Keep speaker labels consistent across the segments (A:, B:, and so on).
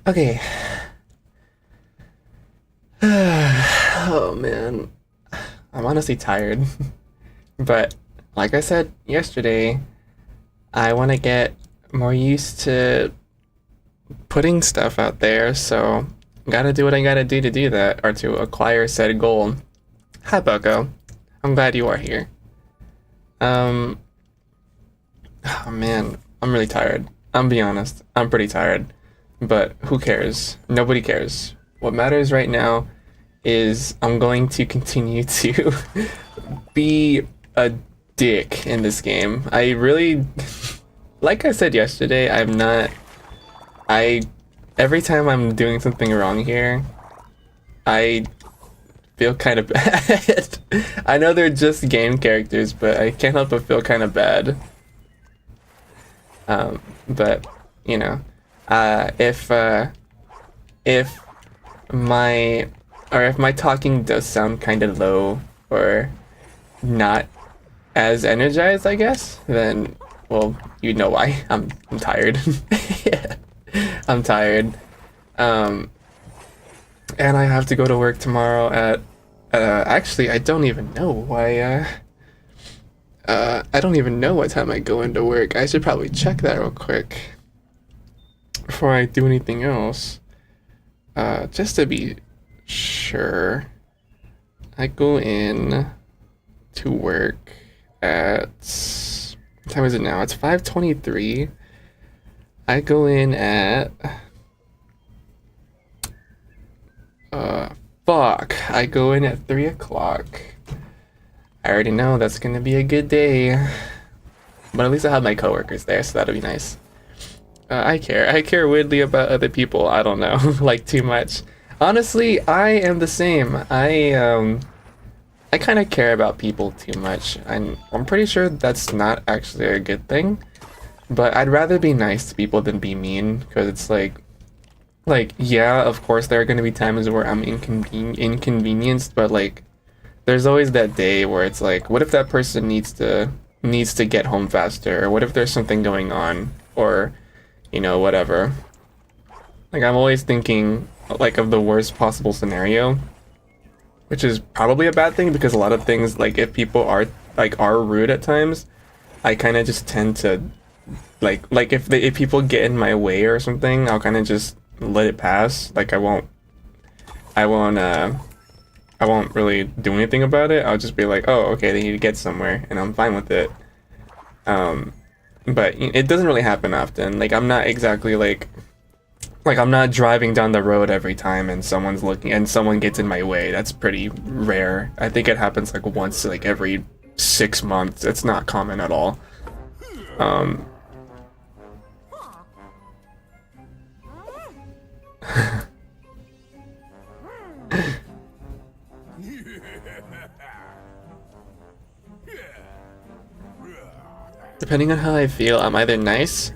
A: Okay. Oh man. I'm honestly tired. But like I said yesterday, I want to get more used to putting stuff out there, so gotta do what I gotta do to do that, or to acquire said goal. Hi, Bucko. I'm glad you are here. Um, oh man, I'm really tired. I'm be honest, I'm pretty tired. But who cares? Nobody cares. What matters right now is I'm going to continue to be a dick in this game. I really, like I said yesterday, I'm not. I every time I'm doing something wrong here, I feel kind of bad. I know they're just game characters, but I can't help but feel kind of bad. But you know, if my if my talking does sound kind of low or not as energized, I guess, then well, you know why. I'm tired. Yeah, I'm tired. Um, and I have to go to work tomorrow at. Actually, I don't even know why. I don't even know what time I go into work. I should probably check that real quick before I do anything else. Just to be sure, I go in to work at. What time is it now? It's 5:23. I go in at. Fuck. I go in at 3 o'clock. I already know that's gonna be a good day. But at least I have my coworkers there, so that'll be nice. I care. I care weirdly about other people. I don't know, like too much. Honestly, I am the same. I kind of care about people too much. I'm pretty sure that's not actually a good thing. But I'd rather be nice to people than be mean, because it's like yeah, of course there are gonna be times where I'm inconvenienced, but like there's always that day where it's like, what if that person needs to get home faster, or what if there's something going on, or whatever. Like I'm always thinking like of the worst possible scenario, which is probably a bad thing because a lot of things, like if people are rude at times, I kind of just tend to like if people get in my way or something, I'll kind of just let it pass. Like I won't I won't really do anything about it. I'll just be like, oh, okay, they need to get somewhere, and I'm fine with it. Um, but it doesn't really happen often. Like I'm not exactly like I'm not driving down the road every time and someone's looking and someone gets in my way. That's pretty rare. I think it happens like once like every 6 months. It's not common at all. Um, Depending on how I feel, I'm either nice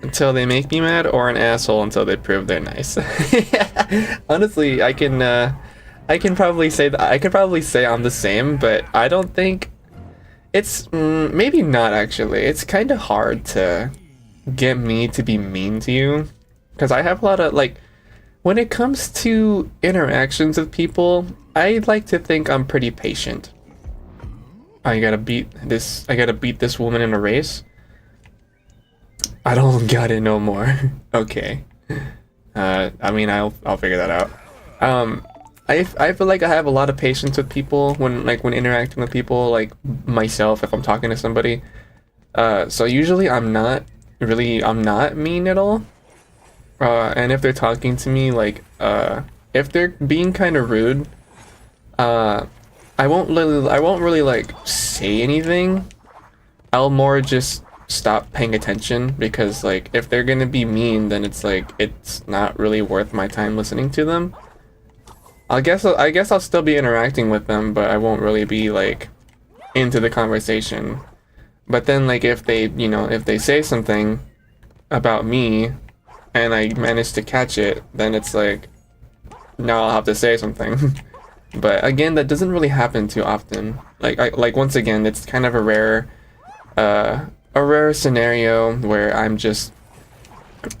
A: until they make me mad or an asshole until they prove they're nice. Honestly, I can probably say that I could probably say I'm the same, but I don't think it's maybe not actually. It's kind of hard to get me to be mean to you because I have a lot of like when it comes to interactions with people, I like to think I'm pretty patient. I gotta beat this woman in a race. I don't got it no more. Okay. I mean, I'll figure that out. I feel like I have a lot of patience with people when interacting with people, like myself, if I'm talking to somebody. So usually I'm not mean at all. And if they're talking to me, if they're being kind of rude, uh, I won't really like say anything. I'll more just stop paying attention because like if they're gonna be mean, then it's like it's not really worth my time listening to them. I guess I'll still be interacting with them, but I won't really be like into the conversation. But then like if they say something about me and I manage to catch it, then it's like now I'll have to say something. But again, that doesn't really happen too often. Like once again, it's kind of a rare scenario where I'm just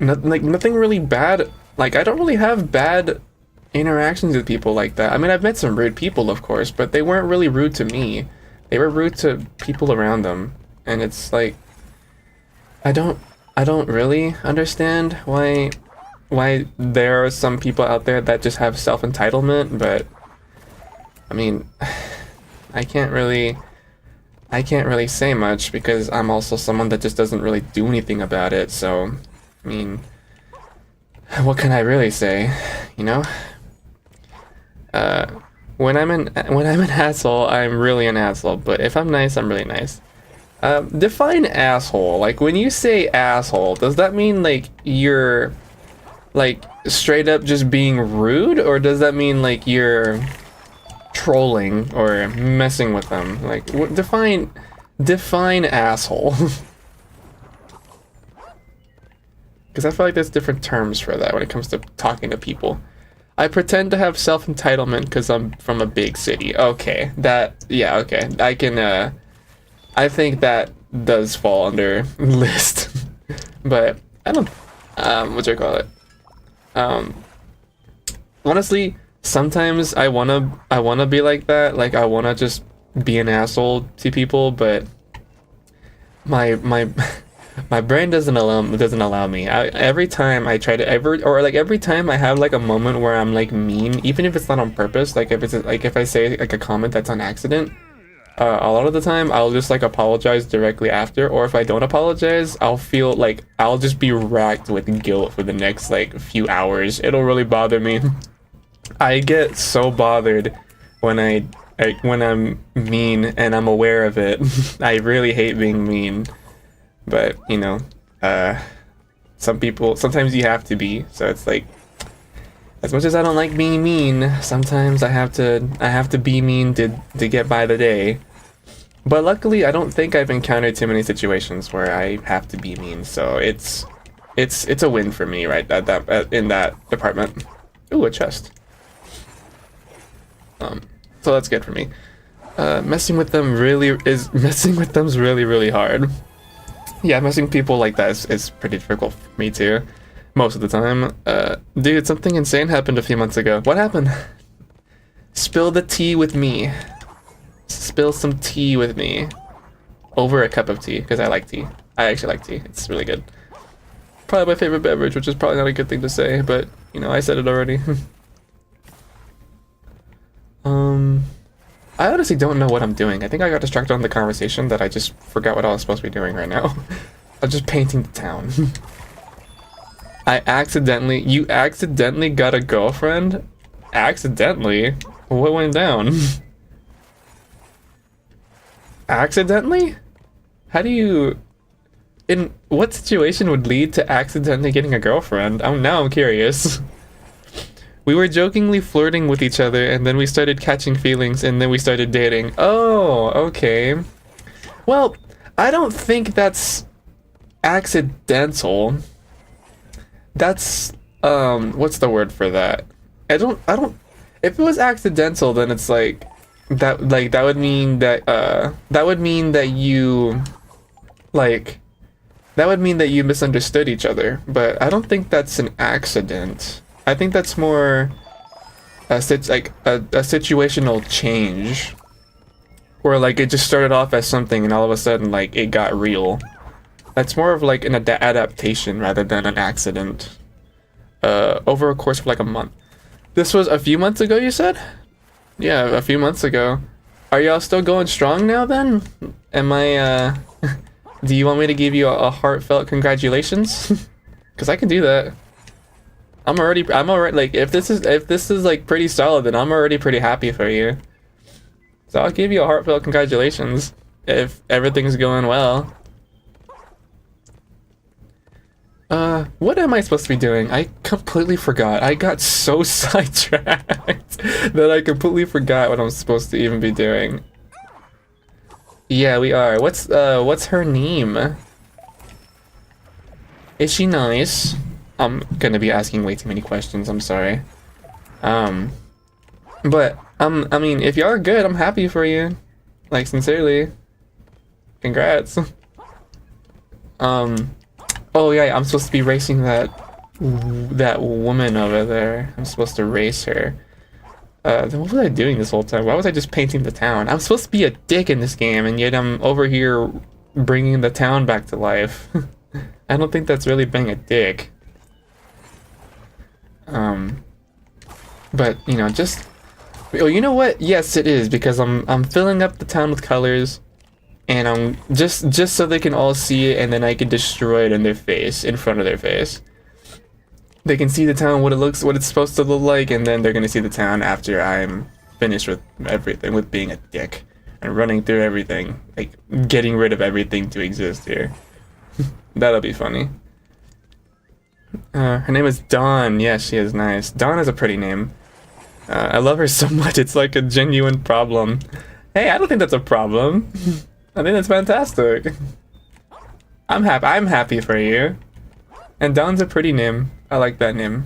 A: nothing really bad Like, I don't really have bad interactions with people like that. I mean, I've met some rude people, of course, but they weren't really rude to me. They were rude to people around them. And it's like, I don't I don't really understand why there are some people out there that just have self-entitlement, but I mean, I can't really I can't really say much because I'm also someone that just doesn't really do anything about it. So, I mean, what can I really say, you know? Uh, when I'm an asshole, I'm really an asshole. But if I'm nice, I'm really nice. Define asshole. Like when you say asshole, does that mean like you're like straight up just being rude, or does that mean like you're trolling or messing with them? Like what, define asshole. Because I feel like there's different terms for that when it comes to talking to people. I pretend to have self-entitlement because I'm from a big city. Okay, yeah, okay. I think that does fall under list. But I don't, what do you call it? Honestly, sometimes I wanna be like that. Like I wanna just be an asshole to people, but my my brain doesn't allow me. Every time I try to every time I have like a moment where I'm like mean, even if it's not on purpose, like if it's like if I say like a comment that's on accident, a lot of the time I'll just like apologize directly after, or if I don't apologize, I'll feel like I'll just be racked with guilt for the next like few hours. It'll really bother me. I get so bothered when when I'm mean and I'm aware of it. I really hate being mean. But, you know, sometimes you have to be, so it's like, as much as I don't like being mean, sometimes I have to be mean to get by the day. But luckily, I don't think I've encountered too many situations where I have to be mean, so it's a win for me, right, in that department. Ooh, a chest. So that's good for me. Messing with them's really, really hard. Yeah, messing people like that is pretty difficult for me too. Most of the time. Dude, something insane happened a few months ago. What happened? Spill the tea with me. Spill some tea with me. Over a cup of tea, because I like tea. I actually like tea. It's really good. Probably my favorite beverage, which is probably not a good thing to say, but, you know, I said it already. I honestly don't know what I'm doing. I think I got distracted on the conversation that I just forgot what I was supposed to be doing right now. I'm just painting the town. You accidentally got a girlfriend? Accidentally? What went down? Accidentally? How do you... In what situation would lead to accidentally getting a girlfriend? Now I'm curious. We were jokingly flirting with each other, and then we started catching feelings, and then we started dating. Oh, okay. Well, I don't think that's accidental. That's, what's the word for that? I don't, if it was accidental, then it's like, that would mean that, that would mean that you misunderstood each other, but I don't think that's an accident. I think that's more a situational change, where like it just started off as something and all of a sudden like it got real. That's more of like an adaptation rather than an accident. Over a course of like a month. This was a few months ago, you said? Yeah, a few months ago. Are y'all still going strong now then? Am I do you want me to give you a heartfelt congratulations? Because I can do that. I'm already like if this is like pretty solid, then I'm already pretty happy for you. So I'll give you a heartfelt congratulations if everything's going well. What am I supposed to be doing? I completely forgot. I got so sidetracked that I completely forgot what I'm supposed to even be doing. Yeah, we are. What's her name? Is she nice? I'm gonna be asking way too many questions, I'm sorry. But, I mean, if y'all are good, I'm happy for you. Like, sincerely. Congrats. Oh yeah, I'm supposed to be racing that that woman over there. I'm supposed to race her. Then what was I doing this whole time? Why was I just painting the town? I'm supposed to be a dick in this game, and yet I'm over here bringing the town back to life. I don't think that's really being a dick. But you know, just oh, you know what? Yes, it is because I'm filling up the town with colors, and I'm just so they can all see it, and then I can destroy it in their face, in front of their face. They can see the town, what it's supposed to look like, and then they're gonna see the town after I'm finished with everything, with being a dick and running through everything, like getting rid of everything to exist here. That'll be funny. Her name is Dawn. Yeah, she is nice. Dawn is a pretty name. I love her so much. It's like a genuine problem. Hey, I don't think that's a problem. I think that's fantastic. I'm happy. I'm happy for you. And Dawn's a pretty name. I like that name.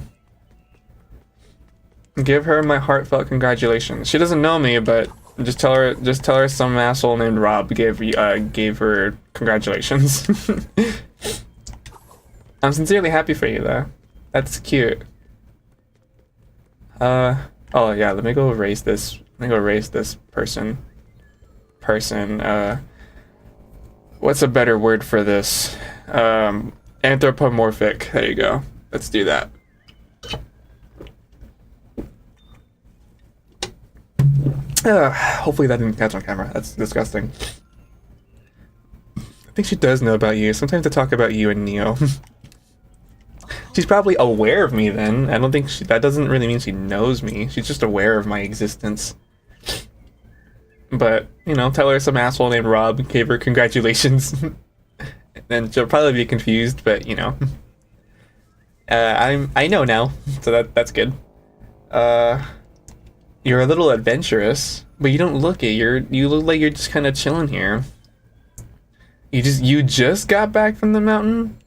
A: Give her my heartfelt congratulations. She doesn't know me, but just tell her some asshole named Rob gave her congratulations. I'm sincerely happy for you though. That's cute. Oh yeah, let me go erase this. Let me go erase this person. What's a better word for this? Anthropomorphic. There you go. Let's do that. Hopefully that didn't catch on camera. That's disgusting. I think she does know about you. Sometimes I talk about you and Neo. She's probably aware of me then. I don't think that doesn't really mean she knows me. She's just aware of my existence. But, you know, tell her some asshole named Rob gave her congratulations. And she'll probably be confused, but, you know. I know now, so that's good. You're a little adventurous, but you don't look it. You look like you're just kind of chilling here. You just got back from the mountain?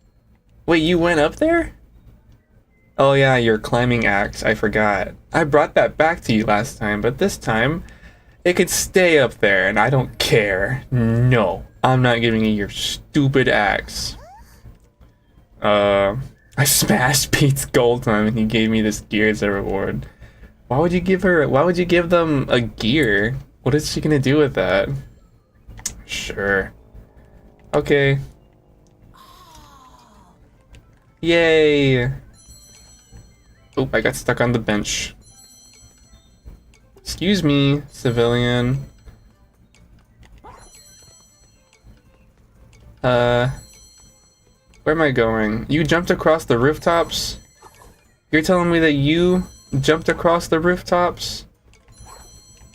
A: Wait, you went up there? Oh yeah, your climbing axe, I forgot. I brought that back to you last time, but this time, it could stay up there, and I don't care. No, I'm not giving you your stupid axe. I smashed Pete's gold time, and he gave me this gear as a reward. Why would you give them a gear? What is she gonna do with that? Sure. Okay. Yay! Oh, I got stuck on the bench. Excuse me, civilian. Where am I going? You jumped across the rooftops? You're telling me that you jumped across the rooftops?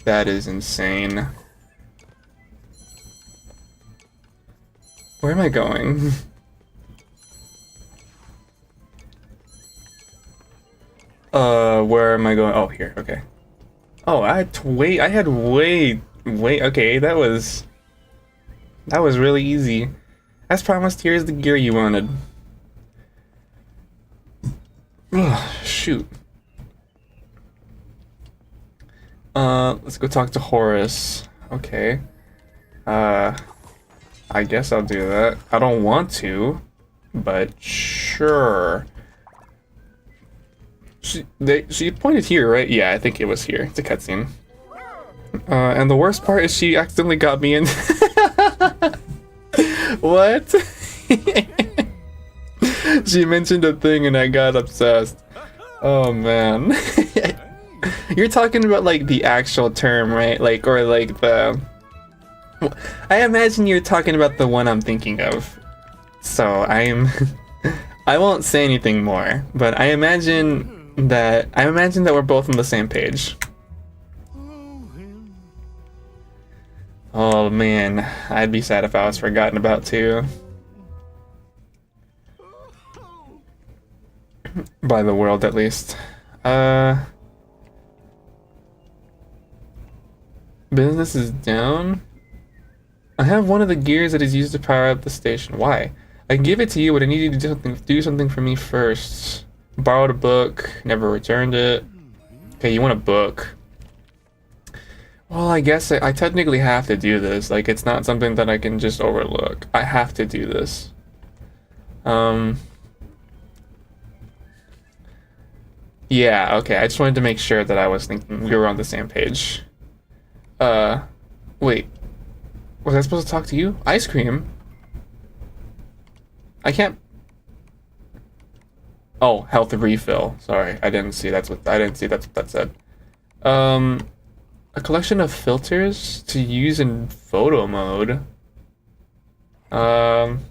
A: That is insane. Where am I going? Where am I going? Oh, here, okay. Oh, I had to wait. I had wait. Okay, that was really easy. As promised, here's the gear you wanted. Ugh, shoot. Let's go talk to Horace. Okay. I guess I'll do that. I don't want to, but sure. She pointed here, right? Yeah, I think it was here. It's a cutscene. And the worst part is she accidentally got me in. What? She mentioned a thing and I got obsessed. Oh man. You're talking about like the actual term, right? Like, or like the... I imagine you're talking about the one I'm thinking of. So I won't say anything more, but I imagine that we're both on the same page. Oh man, I'd be sad if I was forgotten about too. By the world, at least. Business is down? I have one of the gears that is used to power up the station. Why? I can give it to you, but I need you to do something for me first. Borrowed a book, never returned it. Okay, you want a book. Well, I guess I technically have to do this. Like, it's not something that I can just overlook. I have to do this. Yeah, okay. I just wanted to make sure that I was thinking we were on the same page. Uh, wait. Was I supposed to talk to you? Ice cream? I can't. Oh, health refill. Sorry, I didn't see that's what that said. Um, a collection of filters to use in photo mode. Um,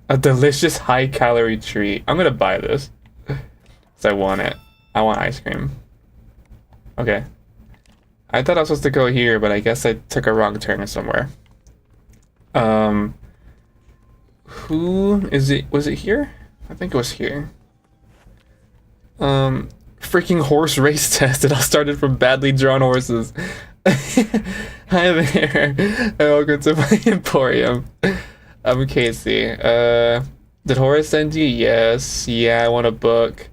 A: a delicious high-calorie treat. I'm gonna buy this. 'Cause I want it. I want ice cream. Okay. I thought I was supposed to go here, but I guess I took a wrong turn somewhere. Who is it? Was it here? I think it was here. Freaking horse race test. It all started from badly drawn horses. Hi there. Welcome to my emporium. I'm Casey. Did Horace send you? Yes. Yeah, I want a book.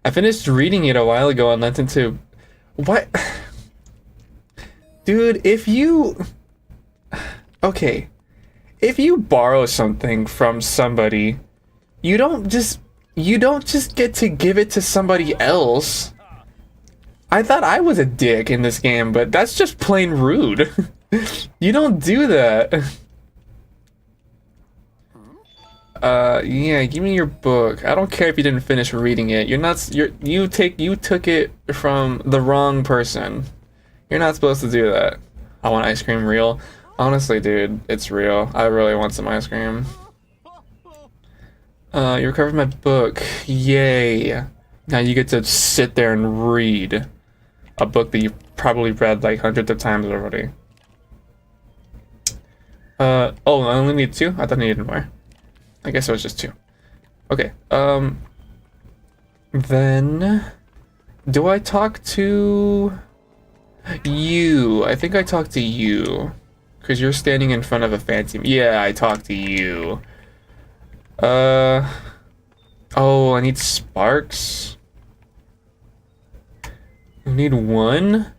A: I finished reading it a while ago and lent into... What? Dude, if you... Okay. If you borrow something from somebody, you don't just get to give it to somebody else. I thought I was a dick in this game, but that's just plain rude. You don't do that. Yeah, give me your book. I don't care if you didn't finish reading it. You took it from the wrong person. You're not supposed to do that. I want ice cream real. Honestly, dude, it's real. I really want some ice cream. You recovered my book. Yay. Now you get to sit there and read a book that you've probably read like hundreds of times already. Oh, I only need 2? I thought I needed more. I guess it was just 2. Okay, then... Do I talk to... you? I think I talked to you. Because you're standing in front of a fancy... Yeah, I talked to you. Oh, I need sparks. I need 1? I'm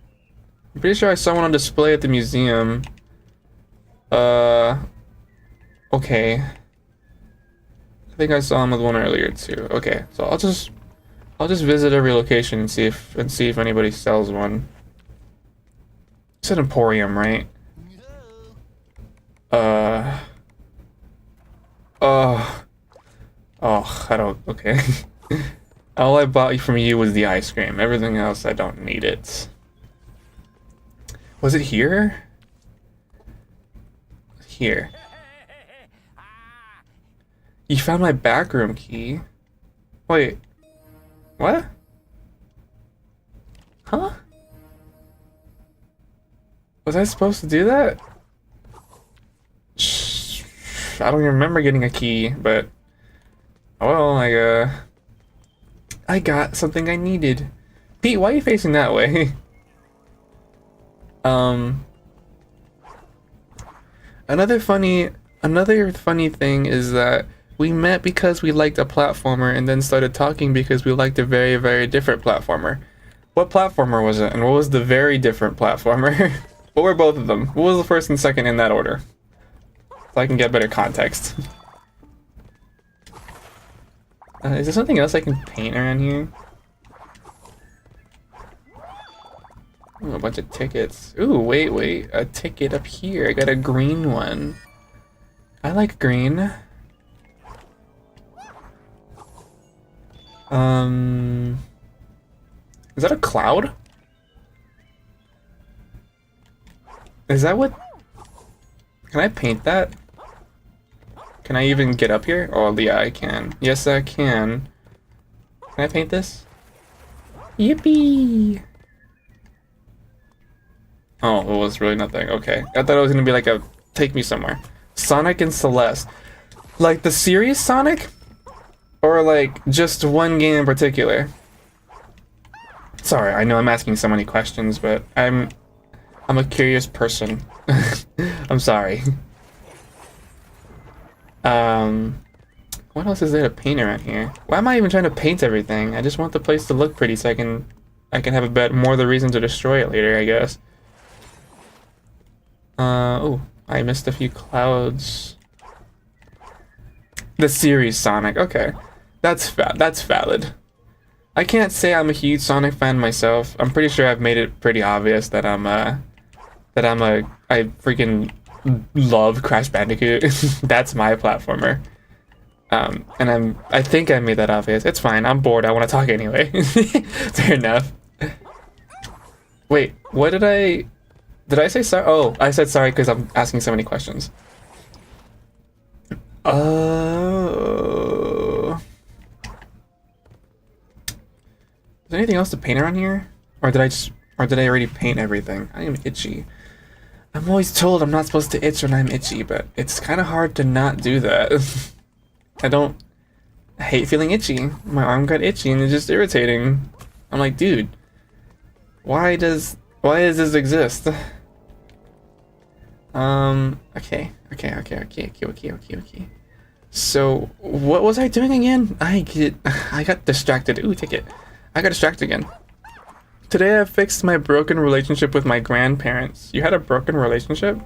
A: pretty sure I saw one on display at the museum. Okay. I think I saw him with one earlier too. Okay, so I'll just visit every location and see if anybody sells one. It's an emporium, right? Oh, I don't, okay. All I bought from you was the ice cream. Everything else, I don't need it. Was it here? Here. You found my backroom key? Wait. What? Huh? Was I supposed to do that? I don't even remember getting a key, but... Well, I got something I needed. Pete, why are you facing that way? Another funny thing is that we met because we liked a platformer and then started talking because we liked a very, very different platformer. What platformer was it? And what was the very different platformer? What were both of them? What was the first and second in that order? So I can get better context. Is there something else I can paint around here? Ooh, a bunch of tickets. Ooh, wait. A ticket up here. I got a green one. I like green. Is that a cloud? Is that what... Can I paint that? Can I even get up here? Oh, yeah, I can. Yes, I can. Can I paint this? Yippee! Oh, it was really nothing. Okay. I thought it was gonna be like a take me somewhere. Sonic and Celeste. Like the series Sonic? Or like just one game in particular? Sorry, I know I'm asking so many questions, but I'm a curious person. I'm sorry. What else is there to paint around here? Why am I even trying to paint everything? I just want the place to look pretty so I can have a bit more of the reason to destroy it later, I guess. Oh, I missed a few clouds. The series Sonic, okay. That's valid. I can't say I'm a huge Sonic fan myself. I'm pretty sure I've made it pretty obvious that I freaking love Crash Bandicoot. That's my platformer. And I think I made that obvious. It's fine. I'm bored. I want to talk anyway. Fair enough. Wait, what did I say sorry? Oh, I said sorry because I'm asking so many questions. Oh. Is there anything else to paint around here? Or did I already paint everything? I am itchy. I'm always told I'm not supposed to itch when I'm itchy, but it's kind of hard to not do that. I hate feeling itchy. My arm got itchy and it's just irritating. I'm like, dude, why does this exist? Okay. So, what was I doing again? I got distracted. Ooh, take it. I got distracted again. Today I fixed my broken relationship with my grandparents. You had a broken relationship?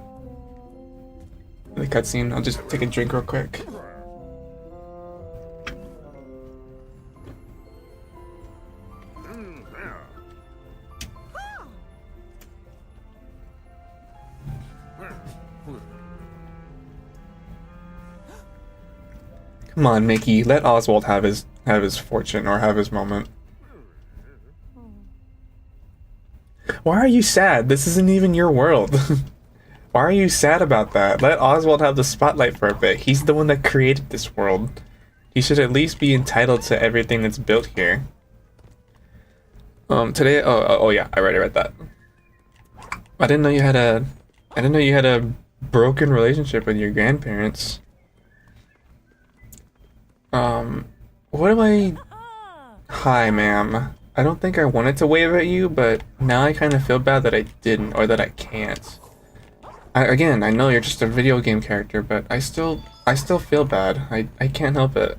A: The cutscene. I'll just take a drink real quick. Come on, Mickey. Let Oswald have his fortune or have his moment. Why are you sad? This isn't even your world. Why are you sad about that? Let Oswald have the spotlight for a bit. He's the one that created this world. He should at least be entitled to everything that's built here. Today. Oh yeah. I read that. I didn't know you had a broken relationship with your grandparents. What am I? Hi, ma'am. I don't think I wanted to wave at you, but now I kind of feel bad that I didn't, or that I can't. Again, I know you're just a video game character, but I still feel bad. I can't help it.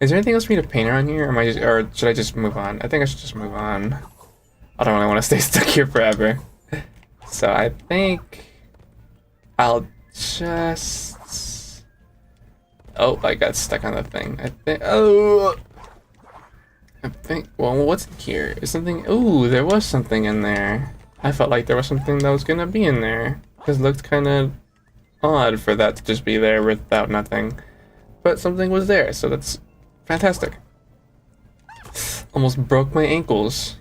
A: Is there anything else for me to paint around here, or should I just move on? I think I should just move on. I don't really want to stay stuck here forever. So I think I'll just... Oh, I got stuck on the thing. Well, what's in here? Is something... Ooh, there was something in there. I felt like there was something that was gonna be in there. It looked kind of odd for that to just be there without nothing. But something was there, so that's fantastic. Almost broke my ankles.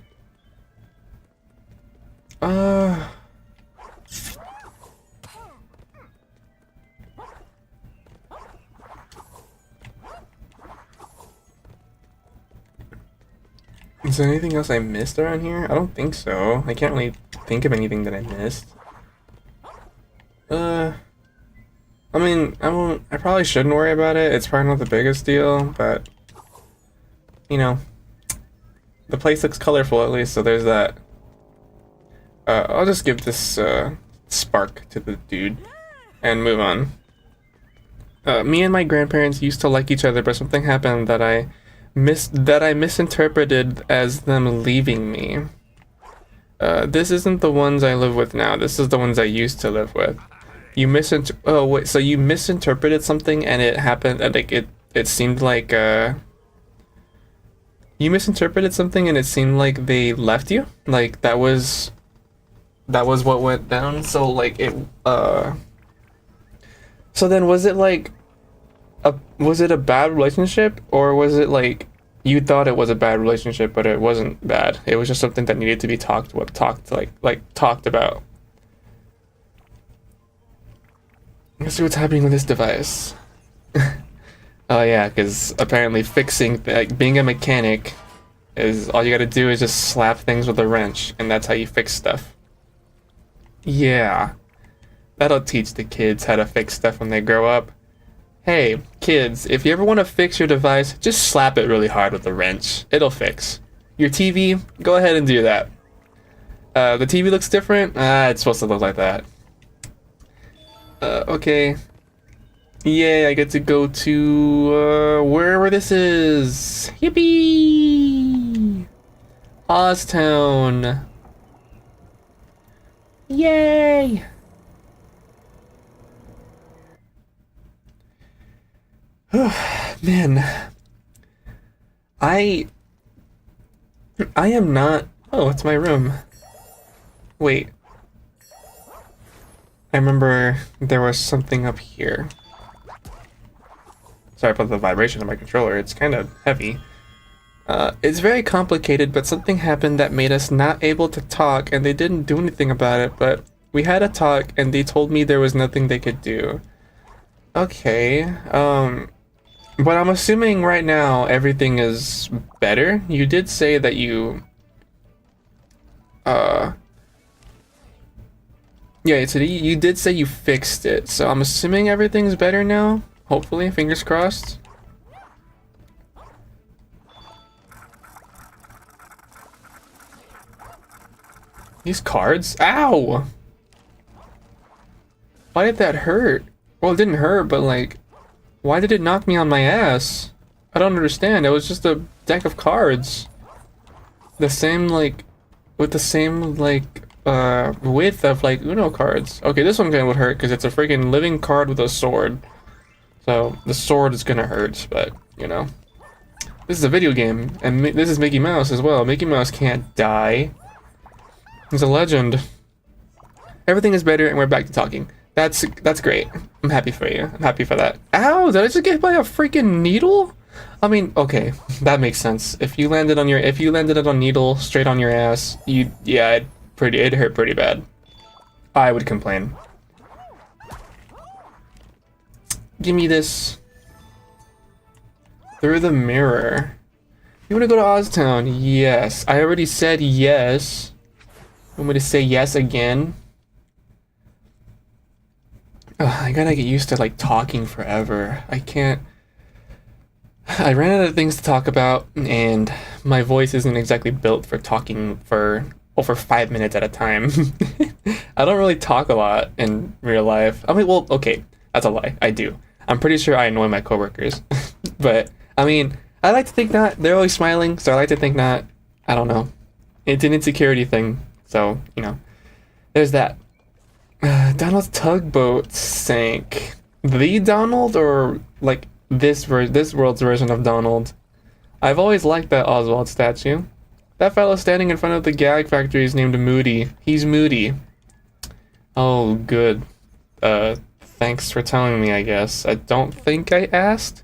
A: Is there anything else I missed around here? I don't think so. I can't really think of anything that I missed. I mean, I probably shouldn't worry about it. It's probably not the biggest deal, but you know, the place looks colorful at least, so there's that. I'll just give this spark to the dude and move on. Me and my grandparents used to like each other, but something happened that I misinterpreted as them leaving me. This isn't the ones I live with now. This is the ones I used to live with. Oh wait, so you misinterpreted something and it happened, like it seemed like you misinterpreted something and it seemed like they left you? Like that was what went down? So like so then was it like was it a bad relationship, or was it like you thought it was a bad relationship but it wasn't bad? It was just something that needed to be talked about. Let's see what's happening with this device. Oh yeah, because apparently fixing, like being a mechanic, is all you gotta do is just slap things with a wrench, and that's how you fix stuff. Yeah, that'll teach the kids how to fix stuff when they grow up. Hey, kids, if you ever want to fix your device, just slap it really hard with a wrench. It'll fix. Your TV, go ahead and do that. The TV looks different? It's supposed to look like that. Okay. Yay, I get to go to, wherever this is. Yippee! Oztown. Yay! Man, I I am not. Oh, it's my room. Wait, I remember there was something up here. Sorry about the vibration of my controller. It's kind of heavy. It's very complicated, but something happened that made us not able to talk, and they didn't do anything about it, but we had a talk, and they told me there was nothing they could do. Okay, but I'm assuming right now everything is better. You did say that uh, yeah, so you did say you fixed it, so I'm assuming everything's better now? Hopefully, fingers crossed. These cards? Ow! Why did that hurt? Well, it didn't hurt, but like, why did it knock me on my ass? I don't understand. It was just a deck of cards. The same, like, with the same, like, width of, like, Uno cards. Okay, this one kind of would hurt because it's a freaking living card with a sword. So, the sword is gonna hurt, but, you know. This is a video game, and this is Mickey Mouse as well. Mickey Mouse can't die. He's a legend. Everything is better, and we're back to talking. That's great. I'm happy for you. I'm happy for that. Ow! Did I just get hit by a freaking needle? I mean, okay, that makes sense. If you landed it on needle straight on your ass, yeah, it hurt pretty bad. I would complain. Give me this. Through the mirror. You want to go to Oztown? Yes. I already said yes. Want me to say yes again? Ugh, I gotta get used to like talking forever. I can't. I ran out of things to talk about, and my voice isn't exactly built for talking for over 5 minutes at a time. I don't really talk a lot in real life. I mean, well, okay, that's a lie. I do. I'm pretty sure I annoy my coworkers. But, I mean, I like to think not. They're always smiling, so I like to think not. I don't know. It's an insecurity thing. So, you know, there's that. Donald's tugboat sank. The Donald, or like this world's version of Donald? I've always liked that Oswald statue. That fellow standing in front of the gag factory is named Moody. He's Moody. Oh, good. Thanks for telling me, I guess. I don't think I asked.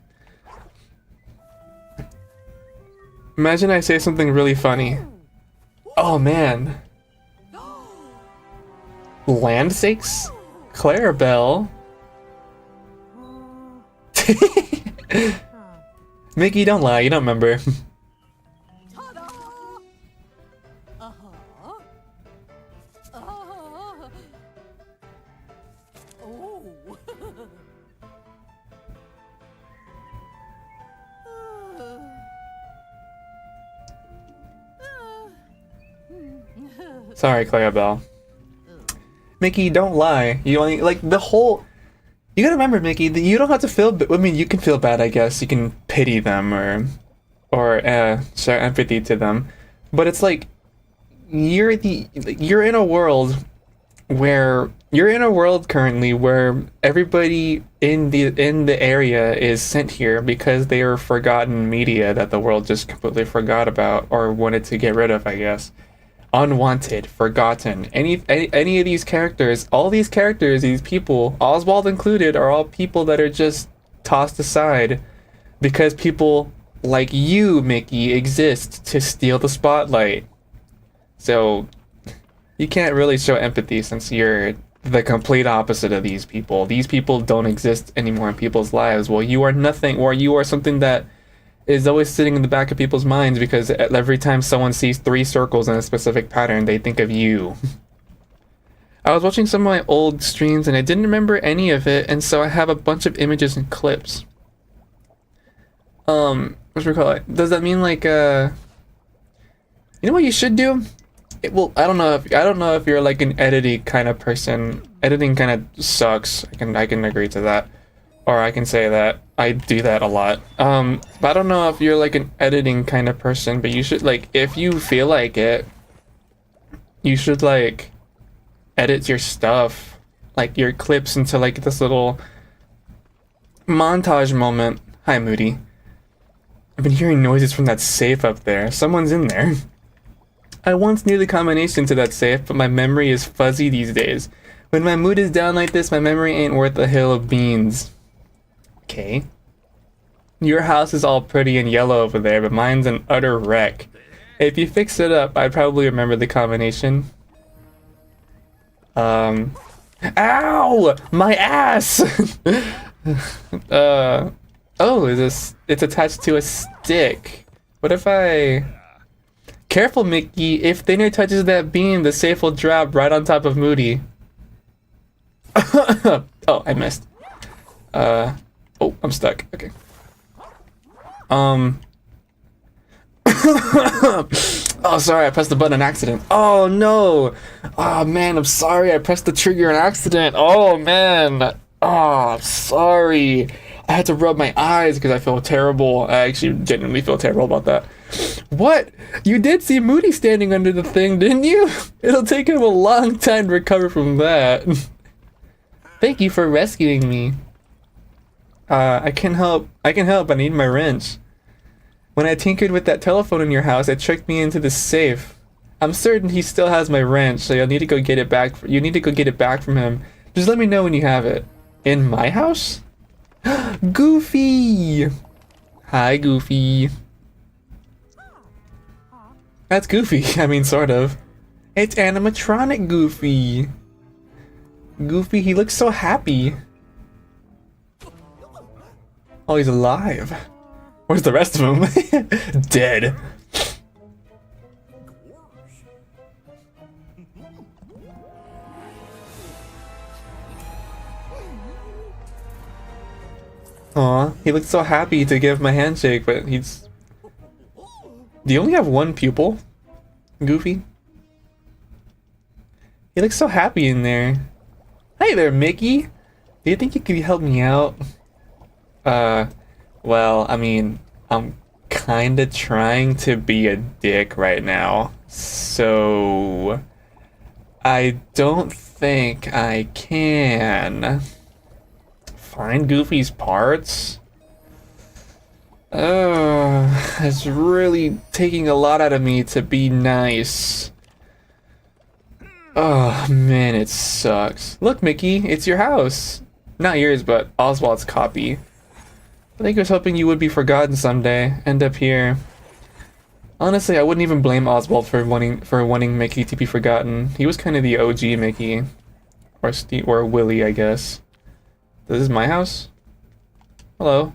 A: Imagine I say something really funny. Oh, man. Land sakes? Clarabelle? Mickey, don't lie, you don't remember. Sorry, Clarabelle. Mickey, don't lie. You only, like, the whole... You gotta remember, Mickey, that you don't have to feel... I mean, you can feel bad, I guess. You can pity them or show empathy to them. But it's like, you're in a world where... You're in a world currently where everybody in the area is sent here because they are forgotten media that the world just completely forgot about or wanted to get rid of, I guess. Unwanted, forgotten. Any of these characters, all these characters, these people, Oswald included, are all people that are just tossed aside because people like you, Mickey, exist to steal the spotlight. So you can't really show empathy since you're the complete opposite of these people. These people don't exist anymore in people's lives. Well, you are nothing, or you are something that is always sitting in the back of people's minds because every time someone sees 3 circles in a specific pattern, they think of you. I was watching some of my old streams and I didn't remember any of it, and so I have a bunch of images and clips. What should we call it? Does that mean like, you know what you should do? Well, I don't know if you're like an editing kind of person. Editing kind of sucks. I can agree to that. Or I can say that I do that a lot. But I don't know if you're like an editing kind of person, but you should, like, if you feel like it, you should like edit your stuff, like your clips, into like this little montage moment Hi, Moody. I've been hearing noises from that safe up there. Someone's in there. I once knew the combination to that safe, but my memory is fuzzy these days. When my mood is down like this, my memory ain't worth a hill of beans. Okay. Your house is all pretty and yellow over there, but mine's an utter wreck. If you fix it up, I'd probably remember the combination. Ow! My ass! Oh, it's attached to a stick. What if I... Careful, Mickey. If Thinner touches that beam, the safe will drop right on top of Moody. Oh, I missed. Oh, I'm stuck. Okay. Oh, sorry, I pressed the button on accident. Oh, no. Oh, man, I'm sorry. I pressed the trigger on accident. Oh, man. Oh, sorry. I had to rub my eyes because I feel terrible. I actually genuinely feel terrible about that. What? You did see Moody standing under the thing, didn't you? It'll take him a long time to recover from that. Thank you for rescuing me. I can help. I need my wrench. When I tinkered with that telephone in your house, it tricked me into the safe. I'm certain he still has my wrench, so you'll need to go get it back. You need to go get it back from him. Just let me know when you have it. In my house? Goofy! Hi, Goofy. That's Goofy. I mean, sort of. It's animatronic Goofy. Goofy, he looks so happy. Oh, he's alive. Where's the rest of them? Dead. Aw, he looks so happy to give him a handshake, but he's... Do you only have one pupil, Goofy? He looks so happy in there. Hey there, Mickey! Do you think you could help me out? Well, I mean, I'm kinda trying to be a dick right now, so... I don't think I can... Find Goofy's parts? It's really taking a lot out of me to be nice. Oh man, it sucks. Look, Mickey, it's your house. Not yours, but Oswald's copy. I think I was hoping you would be forgotten someday. End up here. Honestly, I wouldn't even blame Oswald for wanting Mickey to be forgotten. He was kind of the OG Mickey, or Willie, I guess. This is my house? Hello.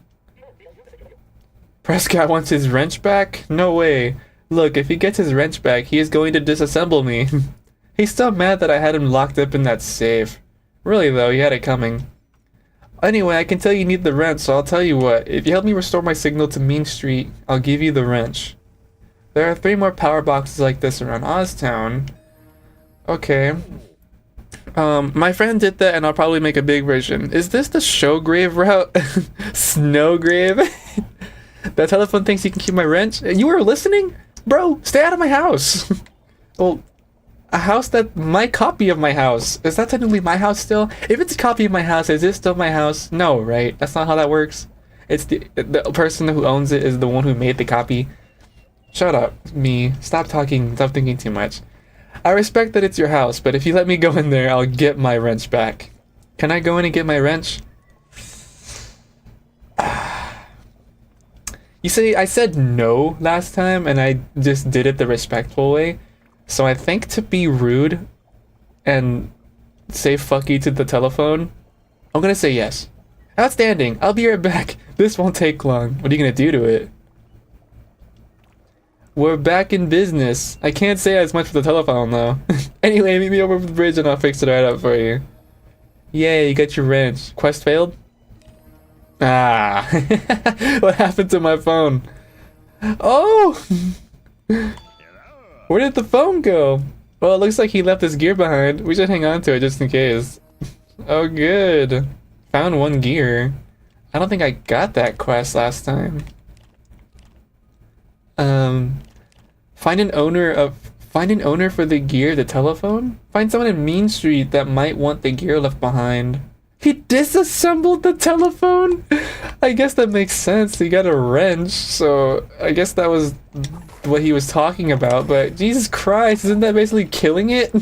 A: Prescott wants his wrench back? No way. Look, if he gets his wrench back, he is going to disassemble me. He's still mad that I had him locked up in that safe. Really though, he had it coming. Anyway, I can tell you need the wrench, so I'll tell you what. If you help me restore my signal to Mean Street, I'll give you the wrench. There are 3 more power boxes like this around Oztown. Okay. My friend did that and I'll probably make a big version. Is this the Showgrave route? Snowgrave? That telephone thinks you can keep my wrench? You were listening? Bro, stay out of my house. Well, a house that... My copy of my house. Is that technically my house still? If it's a copy of my house, is it still my house? No, right? That's not how that works. It's the person who owns it is the one who made the copy. Shut up, me. Stop talking. Stop thinking too much. I respect that it's your house, but if you let me go in there, I'll get my wrench back. Can I go in and get my wrench? You see, I said no last time, and I just did it the respectful way. So I think to be rude and say fuck you to the telephone, I'm gonna say yes. Outstanding. I'll be right back. This won't take long. What are you gonna do to it? We're back in business. I can't say as much for the telephone though. Anyway, meet me over the bridge and I'll fix it right up for you. Yay, you got your wrench. Quest failed? Ah. What happened to my phone? Oh! Where did the phone go? Well, it looks like he left his gear behind. We should hang on to it just in case. Oh, good. Found 1 gear. I don't think I got that quest last time. Find an owner for the gear, the telephone? Find someone in Mean Street that might want the gear left behind. He disassembled the telephone? I guess that makes sense. He got a wrench, so I guess that was what he was talking about, but Jesus Christ, isn't that basically killing it?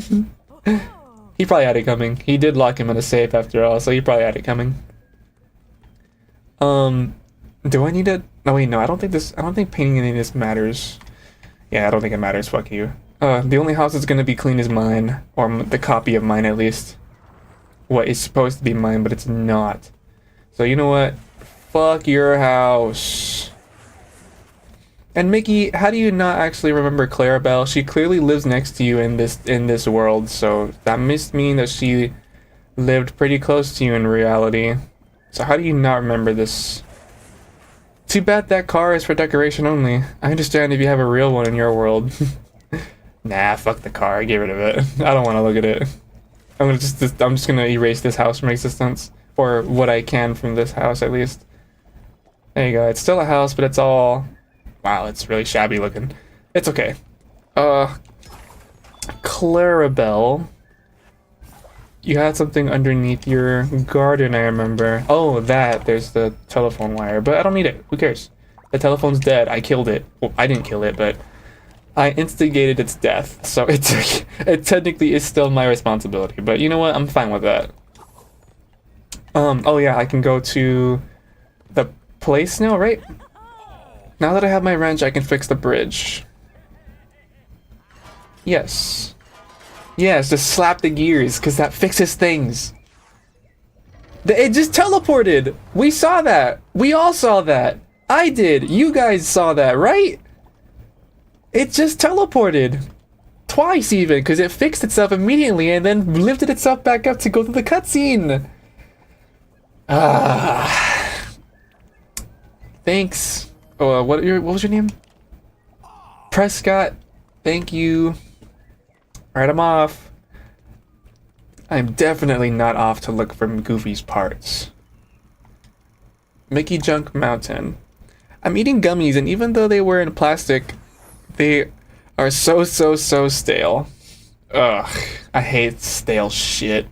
A: He probably had it coming. He did lock him in a safe after all, so he probably had it coming. Do I need to... No, wait, no, I don't think painting any of this matters. Yeah, I don't think it matters, fuck you. The only house that's gonna be clean is mine, or the copy of mine at least. What is supposed to be mine, but it's not. So you know what? Fuck your house. And Mickey, how do you not actually remember Clarabelle? She clearly lives next to you in this world, so that must mean that she lived pretty close to you in reality. So how do you not remember this? Too bad that car is for decoration only. I understand if you have a real one in your world. Nah, fuck the car. Get rid of it. I don't want to look at it. I'm just gonna erase this house from existence, or what I can from this house at least. There you go. It's still a house, but it's all... Wow, it's really shabby looking. It's okay. Clarabelle, you had something underneath your garden, I remember. Oh, there's the telephone wire, but I don't need it. Who cares? The telephone's dead. I killed it. Well, I didn't kill it, but I instigated its death, so it technically is still my responsibility, but you know what? I'm fine with that. Oh yeah, I can go to the place now, right? Now that I have my wrench, I can fix the bridge. Yes. Yes, just slap the gears, because that fixes things. It just teleported! We saw that! We all saw that! I did! You guys saw that, right? It just teleported. Twice even, because it fixed itself immediately and then lifted itself back up to go to the cutscene. Thanks. Oh, what was your name? Prescott. Thank you. Alright, I'm off. I'm definitely not off to look for Goofy's parts. Mickey Junk Mountain. I'm eating gummies, and even though they were in plastic, they are so stale. Ugh, I hate stale shit.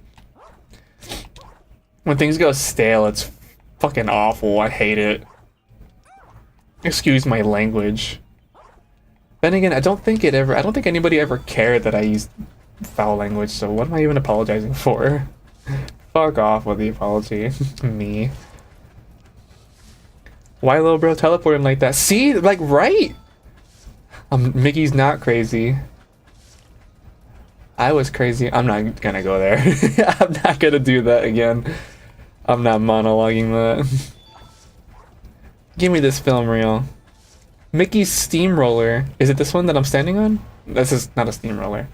A: When things go stale, it's fucking awful. I hate it. Excuse my language. Then again, I don't think anybody ever cared that I used foul language, so what am I even apologizing for? Fuck off with the apology. Me. Why little bro teleporting like that? See? Like, right? Mickey's not crazy. I was crazy. I'm not gonna go there. I'm not gonna do that again. I'm not monologuing that. Give me this film reel. Mickey's steamroller. Is it this one that I'm standing on? This is not a steamroller.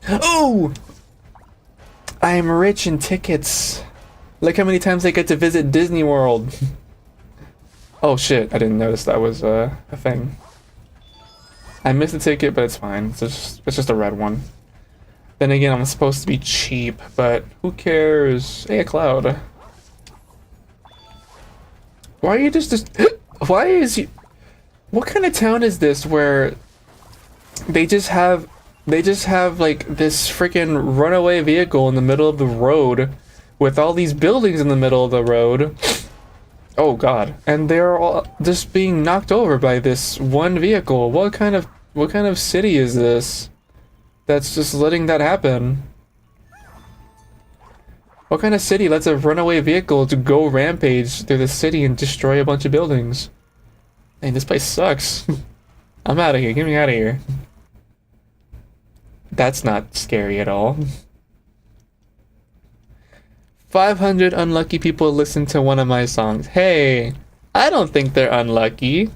A: Oh! I am rich in tickets. Look how many times I get to visit Disney World. Oh shit, I didn't notice that was a thing. I missed a ticket, but it's fine. It's just a red one. Then again, I'm supposed to be cheap, but who cares? Hey, a cloud. Why are you just why is you... What kind of town is this where they just have like this freaking runaway vehicle in the middle of the road with all these buildings in the middle of the road? Oh god. And they're all just being knocked over by this one vehicle. What kind of city is this that's just letting that happen? What kind of city lets a runaway vehicle to go rampage through the city and destroy a bunch of buildings? Hey, this place sucks. I'm out of here. Get me out of here. That's not scary at all. 500 unlucky people listen to one of my songs. Hey, I don't think they're unlucky.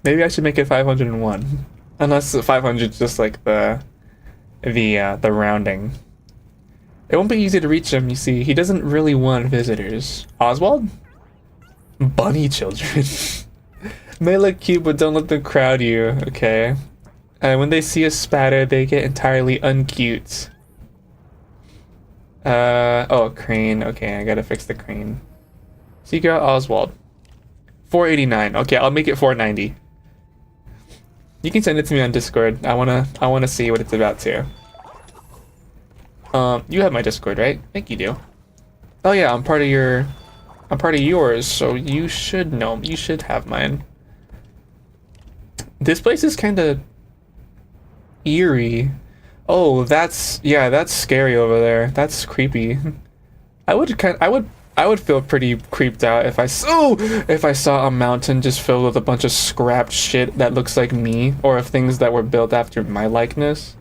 A: Maybe I should make it 501. Unless 500 is just like the rounding. It won't be easy to reach him, you see. He doesn't really want visitors. Oswald? Bunny children. May look cute, but don't let them crowd you, okay? And when they see a spatter, they get entirely uncute. Oh, crane. Okay, I gotta fix the crane. Seek out Oswald. 489. Okay, I'll make it 490. You can send it to me on Discord. I wanna see what it's about too. You have my Discord, right? I think you do. Oh yeah, I'm part of yours, so you should know. You should have mine. This place is kind of eerie. Oh, that's scary over there. That's creepy. I would feel pretty creeped out if I saw a mountain just filled with a bunch of scrapped shit that looks like me, or of things that were built after my likeness.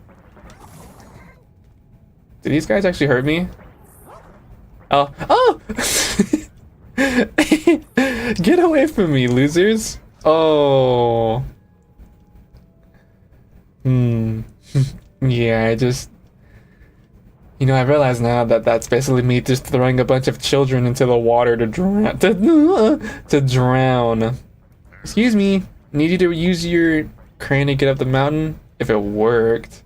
A: Did these guys actually hurt me? Oh, oh! Get away from me, losers! Oh. Yeah, I realize now that that's basically me just throwing a bunch of children into the water to drown. To drown. Excuse me. Need you to use your crane to get up the mountain? If it worked.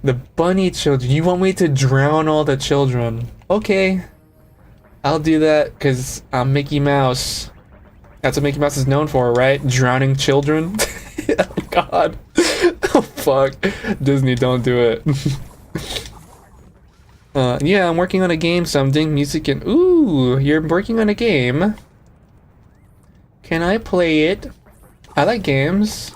A: The bunny children. You want me to drown all the children? Okay. I'll do that because I'm Mickey Mouse. That's what Mickey Mouse is known for, right? Drowning children? Oh god. Oh fuck. Disney, don't do it. Yeah, I'm working on a game, something, music and... Ooh, you're working on a game. Can I play it? I like games.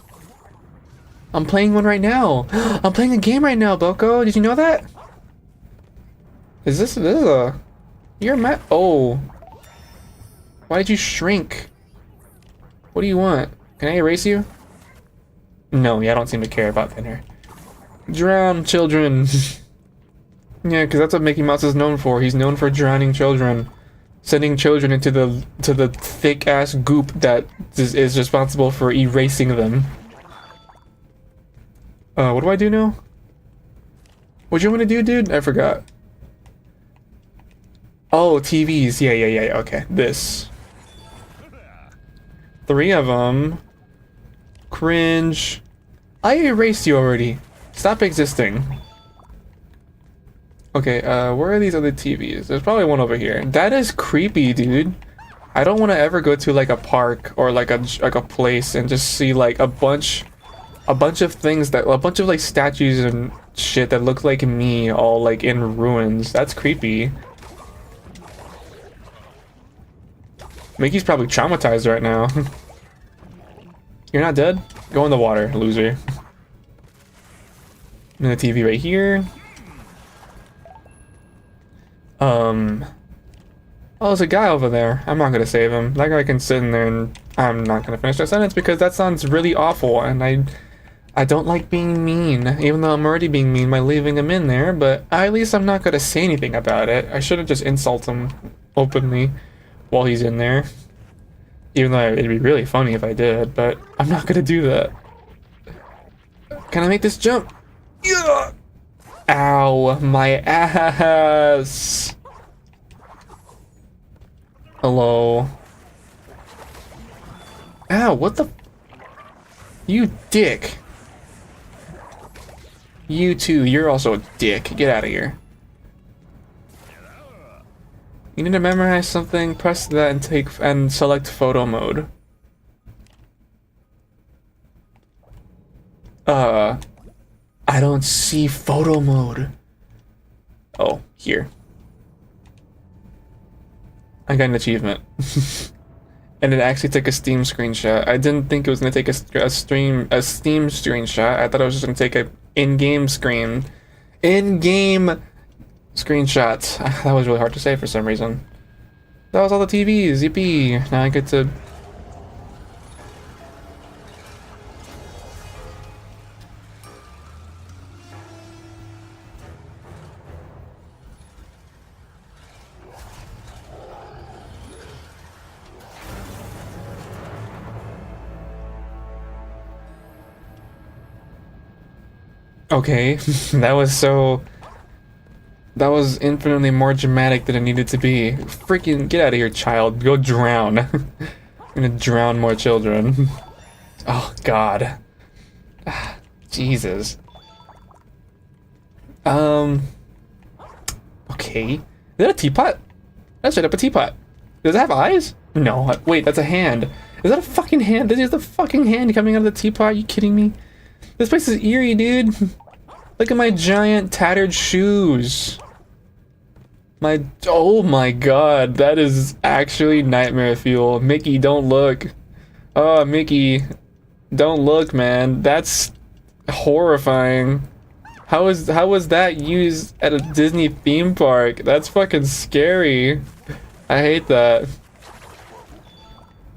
A: I'm playing one right now. I'm playing a game right now, Boko. Did you know that? This is a... You're mad... Oh. Why did you shrink? What do you want? Can I erase you? No, yeah, I don't seem to care about thinner. Drown children. Yeah, because that's what Mickey Mouse is known for. He's known for drowning children. Sending children into the thick-ass goop that is responsible for erasing them. What do I do now? What do you want to do, dude? I forgot. Oh, TVs. Yeah, okay. This. 3 of them. Cringe. I erased you already. Stop existing. Okay, where are these other TVs? There's probably one over here. That is creepy, dude. I don't want to ever go to like a park or like a place and just see like a bunch of things a bunch of like statues and shit that look like me all like in ruins. That's creepy. Mickey's probably traumatized right now. You're not dead? Go in the water, loser. And the TV right here. Oh, there's a guy over there. I'm not gonna save him. That guy can sit in there and I'm not gonna finish that sentence because that sounds really awful and I don't like being mean, even though I'm already being mean by leaving him in there, but at least I'm not gonna say anything about it. I shouldn't just insult him openly while he's in there. Even though it'd be really funny if I did, but I'm not gonna do that. Can I make this jump? Yeah! Ow, my ass! Hello. Ow, what the... You dick. You too, you're also a dick. Get out of here. You need to memorize something, press that and select photo mode. I don't see photo mode. Oh, here. I got an achievement. And it actually took a Steam screenshot. I didn't think it was gonna take a Steam screenshot. I thought it was just gonna take a in-game screenshot. That was really hard to say for some reason. That was all the TVs. Yippee! Now I get to... Okay, that was infinitely more dramatic than it needed to be. Freaking get out of here, child. Go drown. I'm gonna drown more children. Oh, God. Jesus. Okay. Is that a teapot? That's straight up a teapot. Does it have eyes? No. Wait, that's a hand. Is that a fucking hand? This is the fucking hand coming out of the teapot? Are you kidding me? This place is eerie, dude. Look at my giant tattered shoes. Oh my god, that is actually nightmare fuel. Mickey, don't look. Oh, Mickey, don't look, man. That's horrifying. How was that used at a Disney theme park? That's fucking scary. I hate that.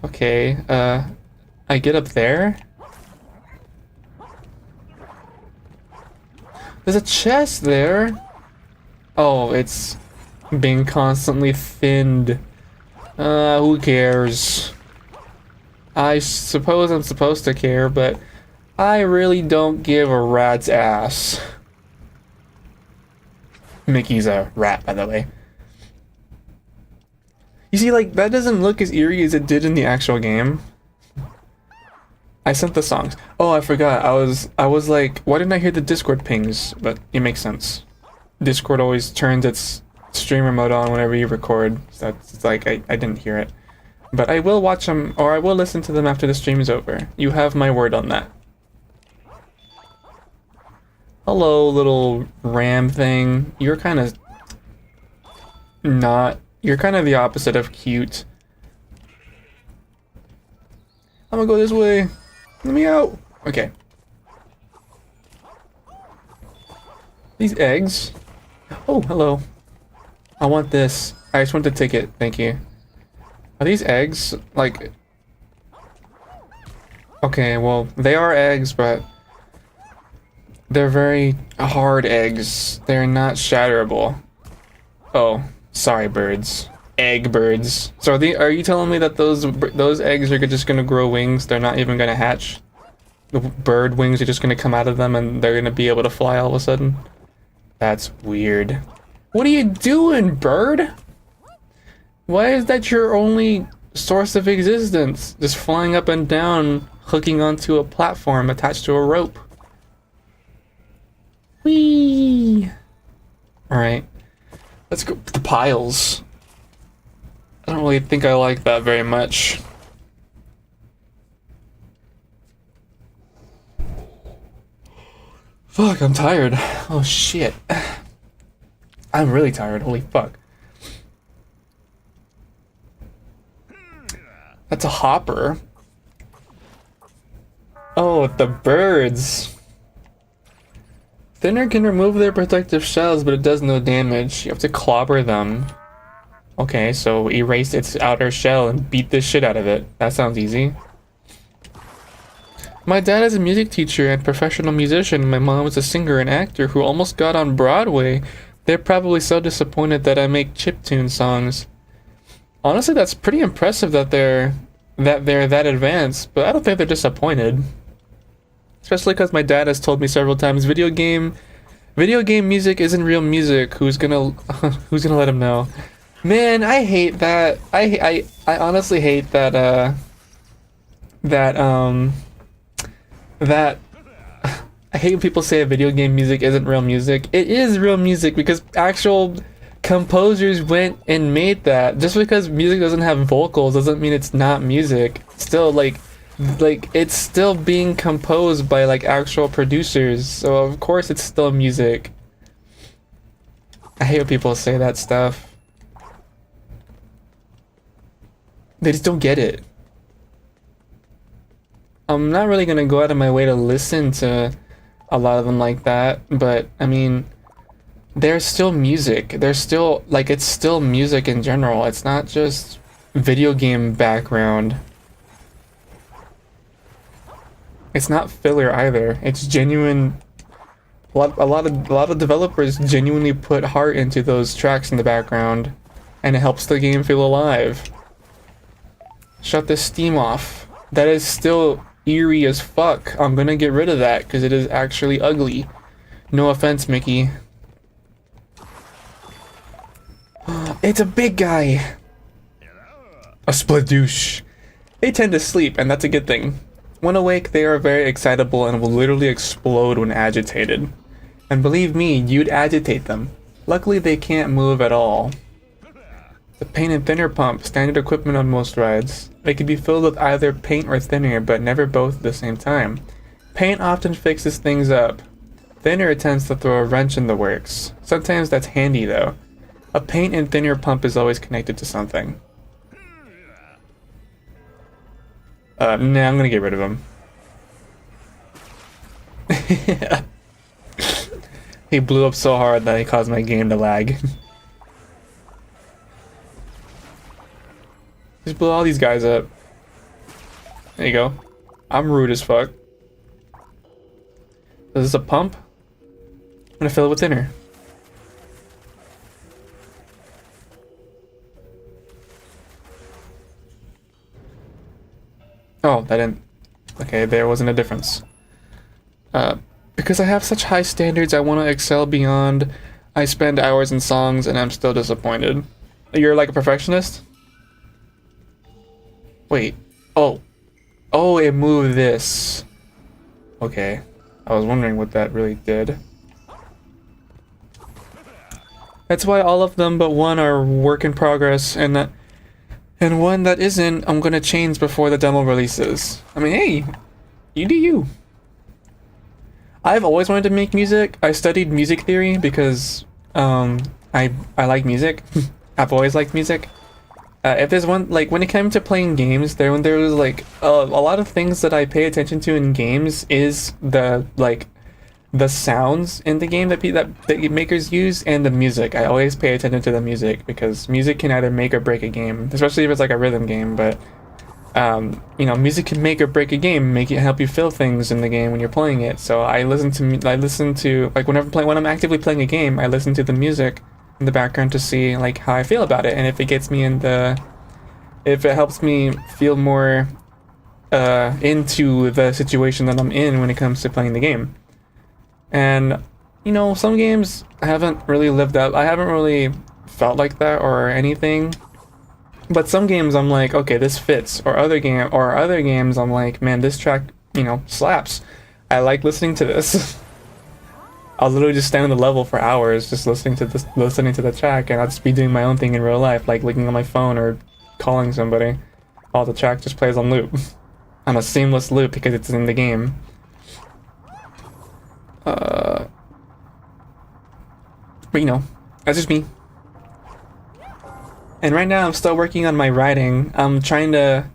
A: Okay, I get up there? There's a chest there. Oh, it's being constantly thinned. Who cares? I suppose I'm supposed to care, but I really don't give a rat's ass. Mickey's a rat, by the way. You see, like, that doesn't look as eerie as it did in the actual game. I sent the songs. Oh, I forgot. I was like, why didn't I hear the Discord pings? But it makes sense. Discord always turns its streamer mode on whenever you record. So it's like, I didn't hear it. But I will watch them, or I will listen to them after the stream is over. You have my word on that. Hello, little ram thing. You're kind of not... You're kind of the opposite of cute. I'm gonna go this way. Let me out. Okay. These eggs. Oh, hello. I want this. I just want the ticket. Thank you. Are these eggs? Like... Okay, well, they are eggs, but... They're very hard eggs. They're not shatterable. Oh. Sorry, birds. Egg birds. So are you telling me that those eggs are just gonna grow wings? They're not even gonna hatch? The bird wings are just gonna come out of them and they're gonna be able to fly all of a sudden? That's weird. What are you doing, bird? Why is that your only source of existence? Just flying up and down, hooking onto a platform attached to a rope. Whee! Alright. Let's go to the piles. I don't really think I like that very much. Fuck, I'm tired. Oh shit. I'm really tired, holy fuck. That's a hopper. Oh, the birds. Thinner can remove their protective shells, but it does no damage. You have to clobber them. Okay, so erase its outer shell and beat the shit out of it. That sounds easy. My dad is a music teacher and professional musician. My mom is a singer and actor who almost got on Broadway. They're probably so disappointed that I make chiptune songs. Honestly, that's pretty impressive that they're that advanced, but I don't think they're disappointed. Especially because my dad has told me several times video game music isn't real music. Who's gonna let him know? Man, I hate that. I honestly hate that I hate when people say video game music isn't real music. It is real music because actual composers went and made that. Just because music doesn't have vocals doesn't mean it's not music. Still, like it's still being composed by like actual producers, so of course it's still music. I hate when people say that stuff. They just don't get it. I'm not really gonna go out of my way to listen to a lot of them like that, but I mean, they're still music. They're still, like, it's still music in general. It's not just video game background. It's not filler either. It's genuine. A lot of developers genuinely put heart into those tracks in the background, and it helps the game feel alive. Shut this steam off. That is still eerie as fuck. I'm gonna get rid of that because it is actually ugly. No offense, Mickey. It's a big guy. A spladoosh. They tend to sleep, and that's a good thing. When awake, they are very excitable and will literally explode when agitated. And believe me, you'd agitate them. Luckily, they can't move at all. The paint and thinner pump, standard equipment on most rides. They can be filled with either paint or thinner, but never both at the same time. Paint often fixes things up. thinner tends to throw a wrench in the works. Sometimes that's handy though. A paint and thinner pump is always connected to something. Nah, I'm gonna get rid of him. He blew up so hard that he caused my game to lag. Just blew all these guys up. There you go. I'm rude as fuck. Is this a pump? I'm gonna fill it with thinner. Oh, that didn't... Okay, there wasn't a difference. Because I have such high standards, I want to excel beyond. I spend hours in songs and I'm still disappointed. You're like a perfectionist? Wait. Oh. Oh, it moved this. Okay. I was wondering what that really did. That's why all of them but one are work in progress, and one that isn't, I'm gonna change before the demo releases. I mean, hey, you do you. I've always wanted to make music. I studied music theory because I like music. I've always liked music. If there's one, like when it came to playing games, there was like a lot of things that I pay attention to in games is the sounds in the game that makers use, and the music. I always pay attention to the music because music can either make or break a game, especially if it's like a rhythm game. But you know, music can make or break a game, help you feel things in the game when you're playing it. So I listen to like when I'm actively playing a game, I listen to the music in the background to see like how I feel about it, and if it gets me if it helps me feel more into the situation that I'm in when it comes to playing the game. And you know, some games I haven't really lived up. I haven't really felt like that or anything. But some games I'm like, okay, this fits. Or other games I'm like, man, this track, you know, slaps. I like listening to this. I'll literally just stand on the level for hours just listening to the track, and I'll just be doing my own thing in real life, like looking on my phone or calling somebody while the track just plays on loop. On a seamless loop because it's in the game. But you know, that's just me. And right now I'm still working on my writing. I'm still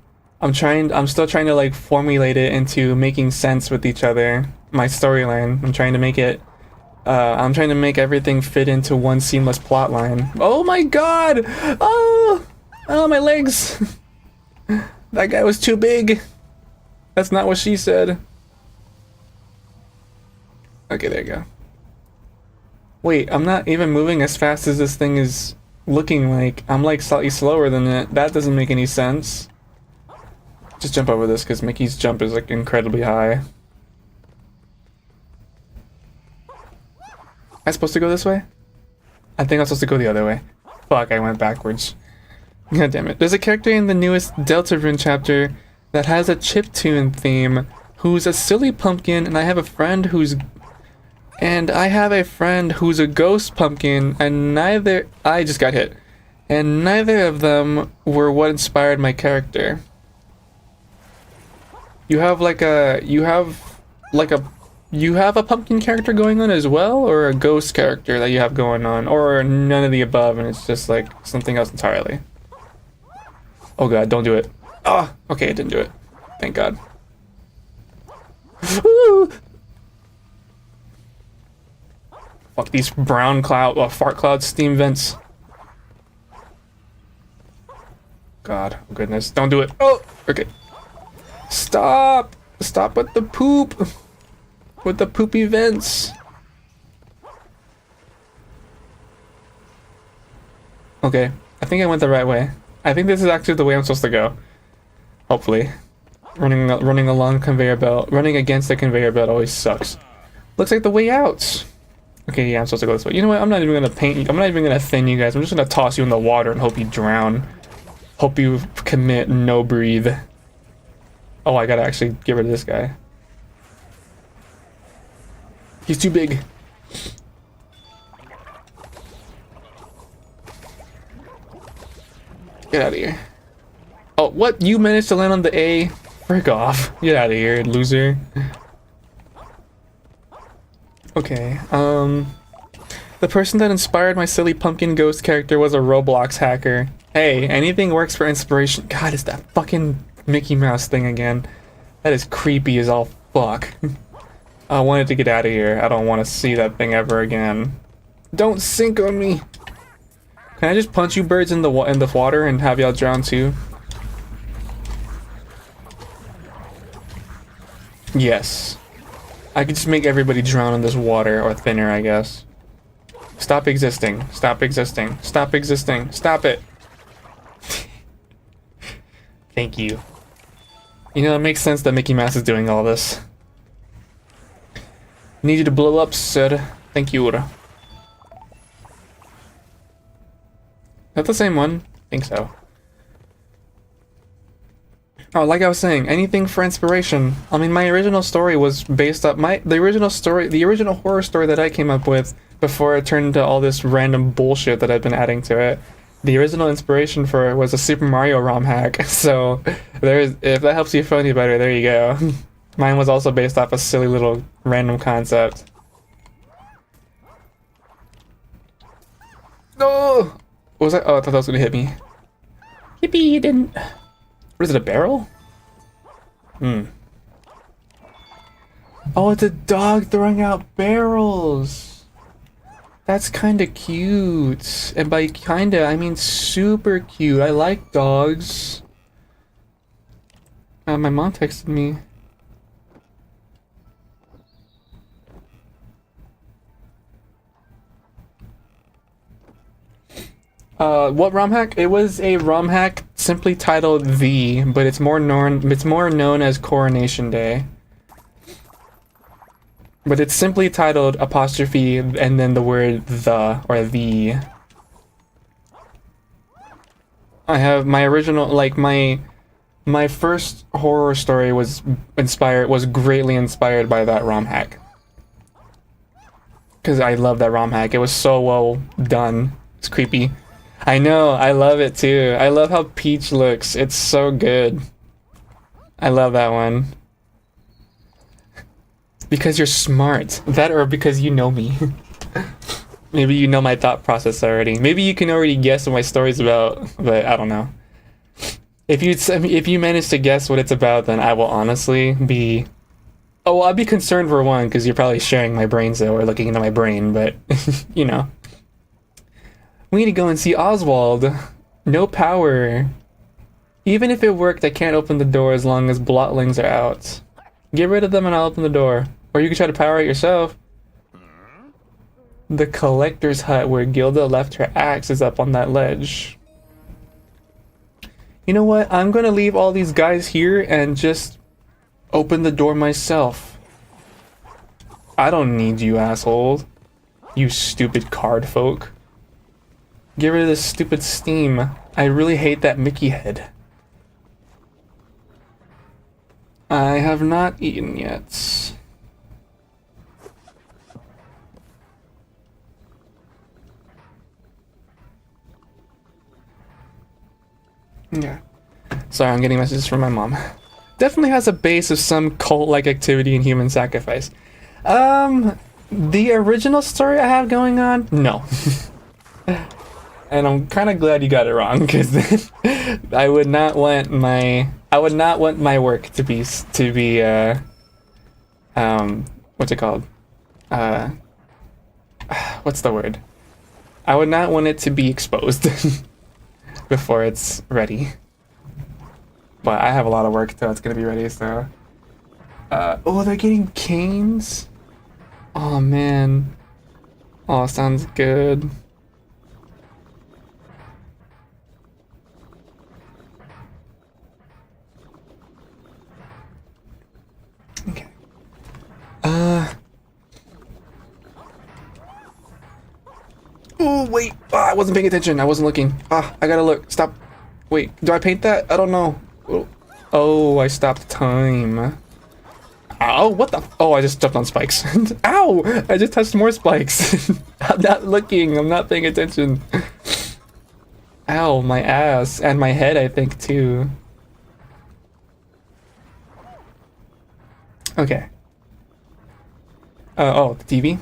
A: trying to like formulate it into making sense with each other. My storyline. I'm trying to make everything fit into one seamless plot line. Oh my god! Oh, my legs! That guy was too big. That's not what she said. Okay, there you go. Wait, I'm not even moving as fast as this thing is looking like. I'm like slightly slower than it. That doesn't make any sense. Just jump over this because Mickey's jump is like incredibly high. Am I supposed to go this way? I think I'm supposed to go the other way. Fuck, I went backwards. God damn it. There's a character in the newest Deltarune chapter that has a chiptune theme who's a silly pumpkin, and I have a friend who's a ghost pumpkin, and I just got hit. And neither of them were what inspired my character. You have a pumpkin character going on as well, or a ghost character that you have going on, or none of the above, and it's just like something else entirely. Oh god, don't do it. Ah, okay, it didn't do it. Thank god. Woo! Fuck these brown fart cloud steam vents. God, oh goodness, don't do it. Oh, okay. Stop! Stop with the poop! With the poopy vents. Okay, I think I went the right way. I think this is actually the way I'm supposed to go. Hopefully. Running along conveyor belt. Running against the conveyor belt always sucks. Looks like the way out. Okay, yeah, I'm supposed to go this way. You know what? I'm not even gonna paint you. I'm not even gonna thin you guys. I'm just gonna toss you in the water and hope you drown. Hope you commit no breathe. Oh, I gotta actually get rid of this guy. He's too big. Get out of here. Oh, what? You managed to land on the A? Frick off. Get out of here, loser. Okay. Okay, the person that inspired my silly pumpkin ghost character was a Roblox hacker. Hey, anything works for inspiration. God, it's that fucking Mickey Mouse thing again. That is creepy as all fuck. I wanted to get out of here. I don't want to see that thing ever again. Don't sink on me. Can I just punch you birds in the water and have y'all drown too? Yes. I could just make everybody drown in this water, or thinner, I guess. Stop existing. Stop existing. Stop existing. Stop it. Thank you. You know, it makes sense that Mickey Mouse is doing all this. Need you to blow up, sir. Thank you. Is that the same one? I think so. Oh, like I was saying, anything for inspiration. I mean, my original story was based up the original horror story that I came up with before it turned into all this random bullshit that I've been adding to it. The original inspiration for it was a Super Mario ROM hack. So if that helps you feel any better, there you go. Mine was also based off a silly little random concept. No! What was that? Oh, I thought that was gonna hit me. Yippee, you didn't. What is it, a barrel? Oh, it's a dog throwing out barrels. That's kinda cute. And by kinda, I mean super cute. I like dogs. My mom texted me. What ROM hack? It was a ROM hack simply titled "The," but it's more known as Coronation Day. But it's simply titled apostrophe and then the word "the" or "the." I have my original, like my first horror story was greatly inspired by that ROM hack. Cause I love that ROM hack. It was so well done. It's creepy. I know, I love it too. I love how Peach looks. It's so good. I love that one. Because you're smart. That or because you know me. Maybe you know my thought process already. Maybe you can already guess what my story's about, but I don't know. If you manage to guess what it's about, then I will honestly be... Oh, well, I'll be concerned for one, because you're probably sharing my brain cell or looking into my brain, but, you know. We need to go and see Oswald. No power. Even if it worked, I can't open the door as long as blotlings are out. Get rid of them and I'll open the door. Or you can try to power it yourself. The collector's hut where Gilda left her axe is up on that ledge. You know what? I'm gonna leave all these guys here and just open the door myself. I don't need you, asshole. You stupid card folk. Get rid of this stupid steam. I really hate that Mickey head. I have not eaten yet. Yeah. Sorry, I'm getting messages from my mom. Definitely has a base of some cult-like activity in human sacrifice. The original story I have going on? No. And I'm kind of glad you got it wrong, because I would not want my work to be what's it called? What's the word? I would not want it to be exposed before it's ready. But I have a lot of work till it's gonna be ready, so. Oh, they're getting canes? Oh man. Oh, sounds good. Okay. Oh, wait. I wasn't paying attention. I wasn't looking. I gotta look. Stop. Wait, do I paint that? I don't know. Oh, I stopped time. Ow, what the? Oh, I just jumped on spikes. Ow! I just touched more spikes. I'm not looking. I'm not paying attention. Ow, my ass. And my head, I think, too. Okay. Oh, the TV?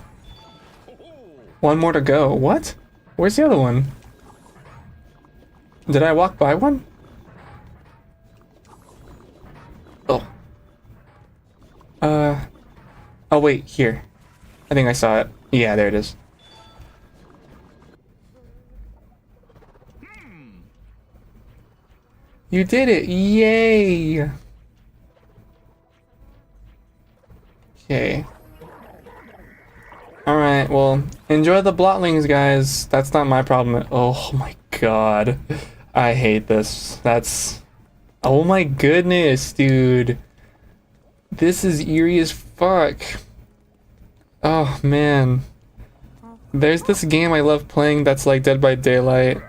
A: One more to go. What? Where's the other one? Did I walk by one? Oh. Oh wait, here. I think I saw it. Yeah, there it is. You did it! Yay! Okay. Alright, well, enjoy the blotlings, guys. That's not my problem. Oh my god. I hate this. That's... Oh my goodness, dude. This is eerie as fuck. Oh, man. There's this game I love playing that's like Dead by Daylight,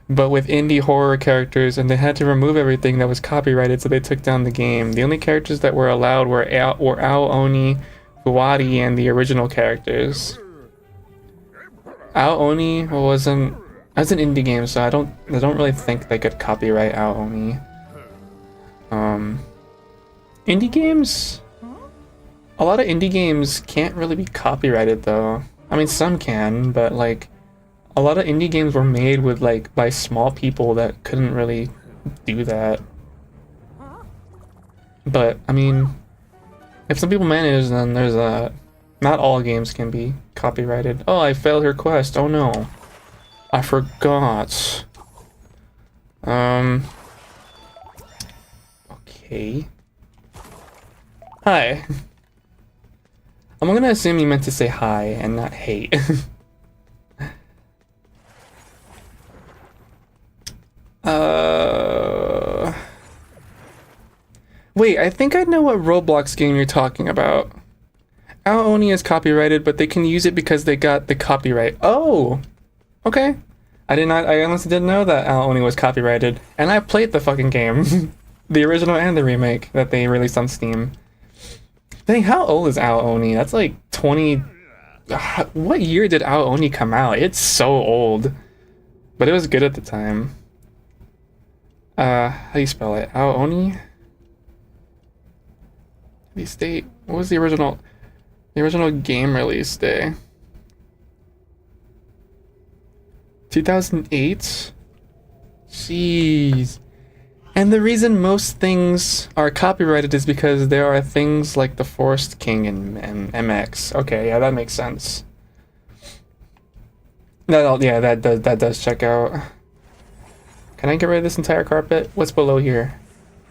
A: but with indie horror characters, and they had to remove everything that was copyrighted, so they took down the game. The only characters that were allowed were Ao Oni, Fuwadi, and the original characters. Ao Oni wasn't... That's an indie game, so I don't really think they could copyright Ao Oni. Indie games? A lot of indie games can't really be copyrighted though. I mean, some can, but like, a lot of indie games were made with like, by small people that couldn't really do that. But, I mean, if some people manage, then there's a... Not all games can be copyrighted. Oh, I failed her quest. Oh no. I forgot. Okay. Hi. I'm gonna assume you meant to say hi and not hate. Wait, I think I know what Roblox game you're talking about. Ao Oni is copyrighted, but they can use it because they got the copyright. Oh! Okay. I honestly didn't know that Ao Oni was copyrighted, and I played the fucking game. The original and the remake that they released on Steam. Dang, how old is Ao Oni? That's like 20... What year did Ao Oni come out? It's so old. But it was good at the time. How do you spell it? Ao Oni? Release date? What was the original... The original game release day? 2008? Jeez. And the reason most things are copyrighted is because there are things like the Forest King and MX. Okay, yeah, that makes sense. That does check out. Can I get rid of this entire carpet? What's below here?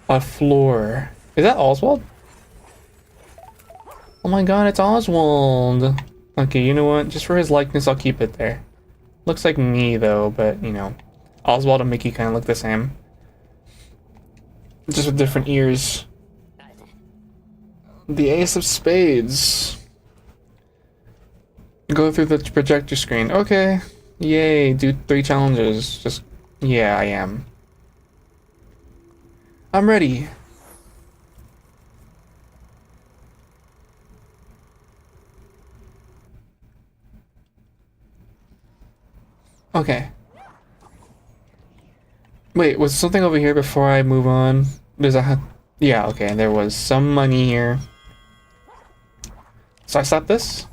A: A floor. Is that Oswald? Oh my god, it's Oswald. Okay, you know what? Just for his likeness, I'll keep it there. Looks like me though, but you know, Oswald and Mickey kind of look the same. Just with different ears. The Ace of Spades. Go through the projector screen. Okay. Yay, do 3 challenges. Just, yeah, I am. I'm ready. Okay. Wait, was something over here before I move on? There's a... Yeah, okay, there was some money here. So I stop this?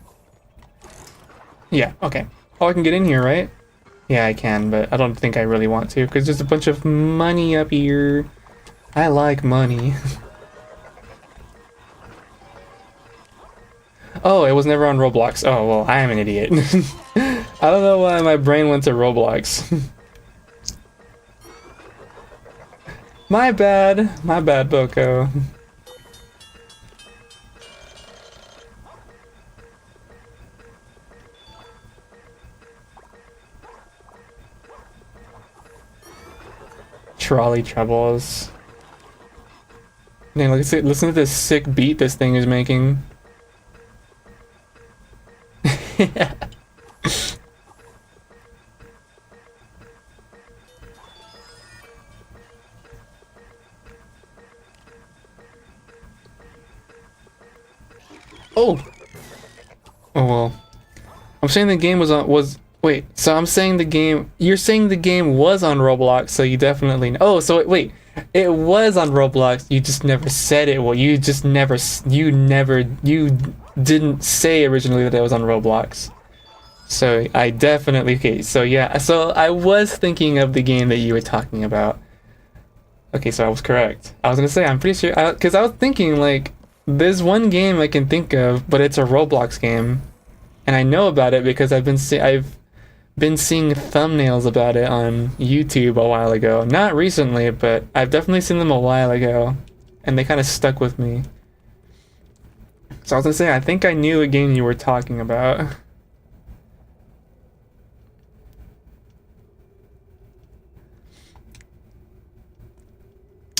A: Yeah, okay. Oh, I can get in here, right? Yeah, I can, but I don't think I really want to, because there's a bunch of money up here. I like money. Oh, it was never on Roblox. Oh, well, I am an idiot. I don't know why my brain went to Roblox. My bad, Boko. Trolley troubles. Man, listen to this sick beat this thing is making. Oh! Oh well. I'm saying the game wait, so I'm saying the game... You're saying the game was on Roblox, so you definitely... Oh, so wait. It was on Roblox, you just never said it. Well, you didn't say originally that it was on Roblox. So I definitely, okay, so yeah, so I was thinking of the game that you were talking about. Okay, so I was correct. I was gonna say, I'm pretty sure, because I was thinking, like, there's one game I can think of, but it's a Roblox game. And I know about it because I've been seeing thumbnails about it on YouTube a while ago. Not recently, but I've definitely seen them a while ago. And they kind of stuck with me. So I was gonna say, I think I knew a game you were talking about.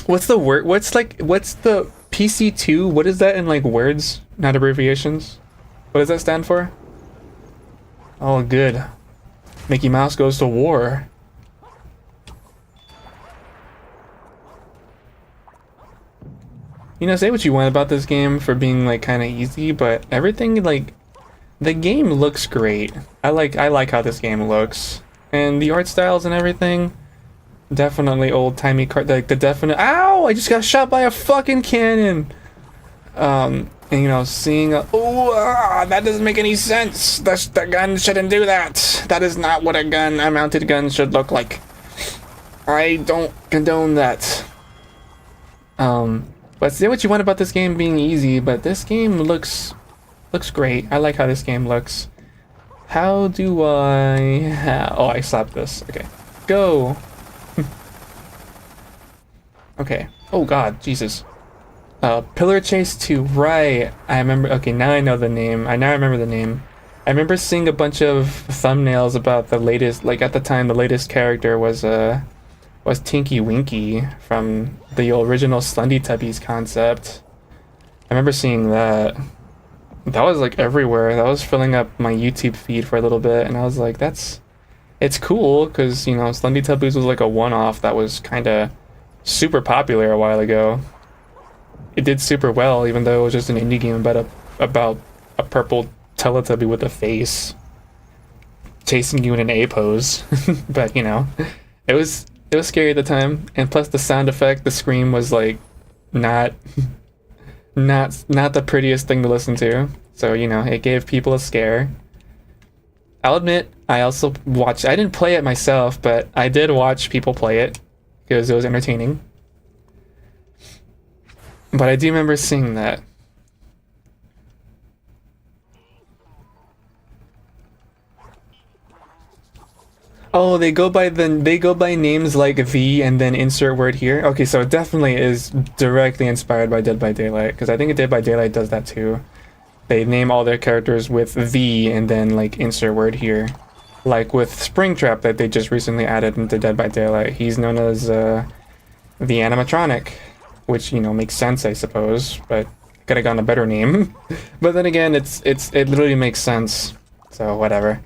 A: What's the word? What's the PC2? What is that in like words, not abbreviations? What does that stand for? Oh, good. Mickey Mouse goes to war. You know, say what you want about this game for being like kind of easy, but everything like the game looks great. I like how this game looks, and the art styles and everything. Definitely old-timey card, like the definite. Ow! I just got shot by a fucking cannon. And you know, seeing that doesn't make any sense. The gun shouldn't do that. That is not what a mounted gun should look like. I don't condone that. But say what you want about this game being easy, but this game looks great. I like how this game looks. How do I? Oh, I slapped this. Okay, go. Okay. Oh God, Jesus. Pillar Chase 2, right. I remember, okay, now I know the name. I now remember the name. I remember seeing a bunch of thumbnails about the latest, like at the time, the latest character was Tinky Winky from the original Slendytubbies concept. I remember seeing that. That was like everywhere. That was filling up my YouTube feed for a little bit, and I was like, it's cool, because, you know, Slendytubbies was like a one-off that was kind of super popular a while ago. It did super well, even though it was just an indie game about a purple Teletubby with a face chasing you in an A pose. But you know, it was scary at the time, and plus the sound effect, the scream was like not the prettiest thing to listen to. So you know, it gave people a scare. I'll admit, I also watched. I didn't play it myself, but I did watch people play it because it was entertaining. But I do remember seeing that. Oh, they go by names like the and then insert word here. Okay, so it definitely is directly inspired by Dead by Daylight, because I think Dead by Daylight does that too. They name all their characters with the and then like insert word here. Like with Springtrap that they just recently added into Dead by Daylight. He's known as the animatronic. Which, you know, makes sense, I suppose, but could have gotten a better name. But then again, it literally makes sense, so whatever.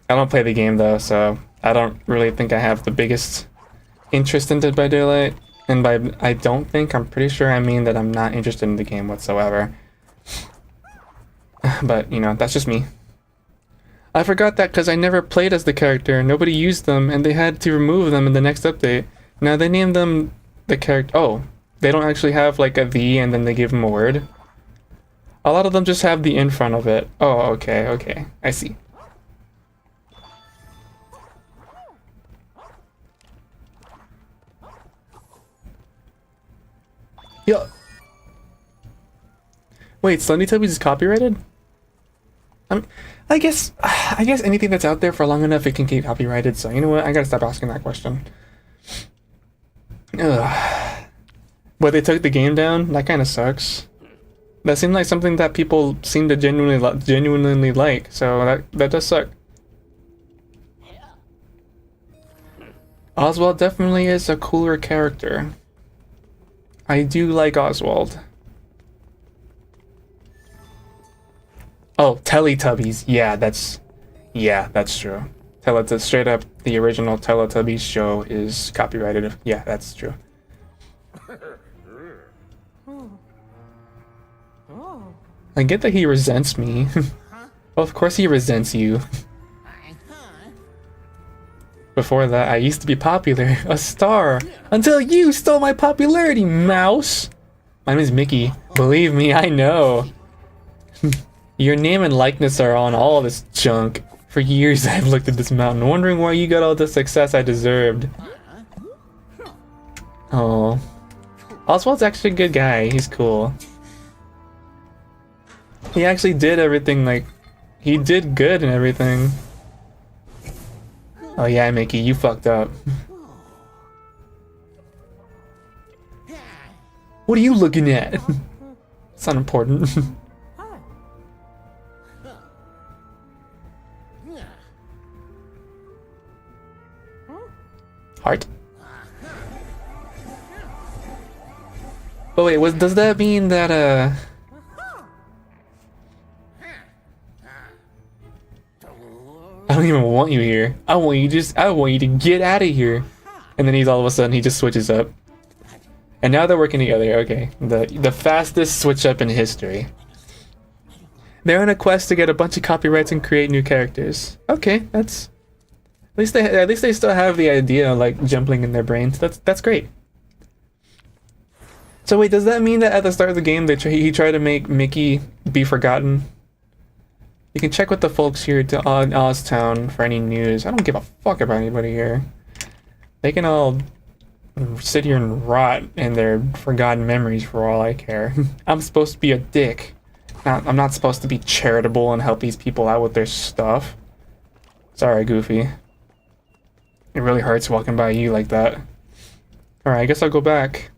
A: I don't play the game though, so I don't really think I have the biggest interest in Dead by Daylight. And by I don't think, I'm pretty sure I mean that I'm not interested in the game whatsoever. But, you know, that's just me. I forgot that because I never played as the character, nobody used them, and they had to remove them in the next update. Now they named them the character. Oh, they don't actually have like a the and then they give them a word. A lot of them just have the in front of it. Oh, okay, I see. Yeah. Wait, Slendytubbies is copyrighted? I guess anything that's out there for long enough it can get copyrighted. So you know what? I gotta stop asking that question. Ugh. But they took the game down? That kind of sucks. That seemed like something that people seem to genuinely like, so that does suck. Oswald definitely is a cooler character. I do like Oswald. Oh, Teletubbies. Yeah, that's true. Straight up, the original Teletubbies show is copyrighted. Yeah, that's true. I get that he resents me. Well, of course he resents you. Before that, I used to be popular, a star, until you stole my popularity, mouse! My name is Mickey. Believe me, I know. Your name and likeness are on all this junk. For years I've looked at this mountain, wondering why you got all the success I deserved. Oh. Oswald's actually a good guy. He's cool. He actually did everything, like, he did good and everything. Oh yeah, Mickey, you fucked up. What are you looking at? It's not important. Heart? But wait, does that mean that, I don't even want you here. I want you to get out of here. And then all of a sudden he just switches up. And now they're working together, okay. The fastest switch up in history. They're on a quest to get a bunch of copyrights and create new characters. Okay, that's at least they still have the idea, like, jumping in their brains. That's great. So wait, does that mean that at the start of the game he tried to make Mickey be forgotten? You can check with the folks here to Oztown for any news. I don't give a fuck about anybody here. They can all sit here and rot in their forgotten memories for all I care. I'm supposed to be a dick. I'm not supposed to be charitable and help these people out with their stuff. Sorry, Goofy. It really hurts walking by you like that. Alright, I guess I'll go back.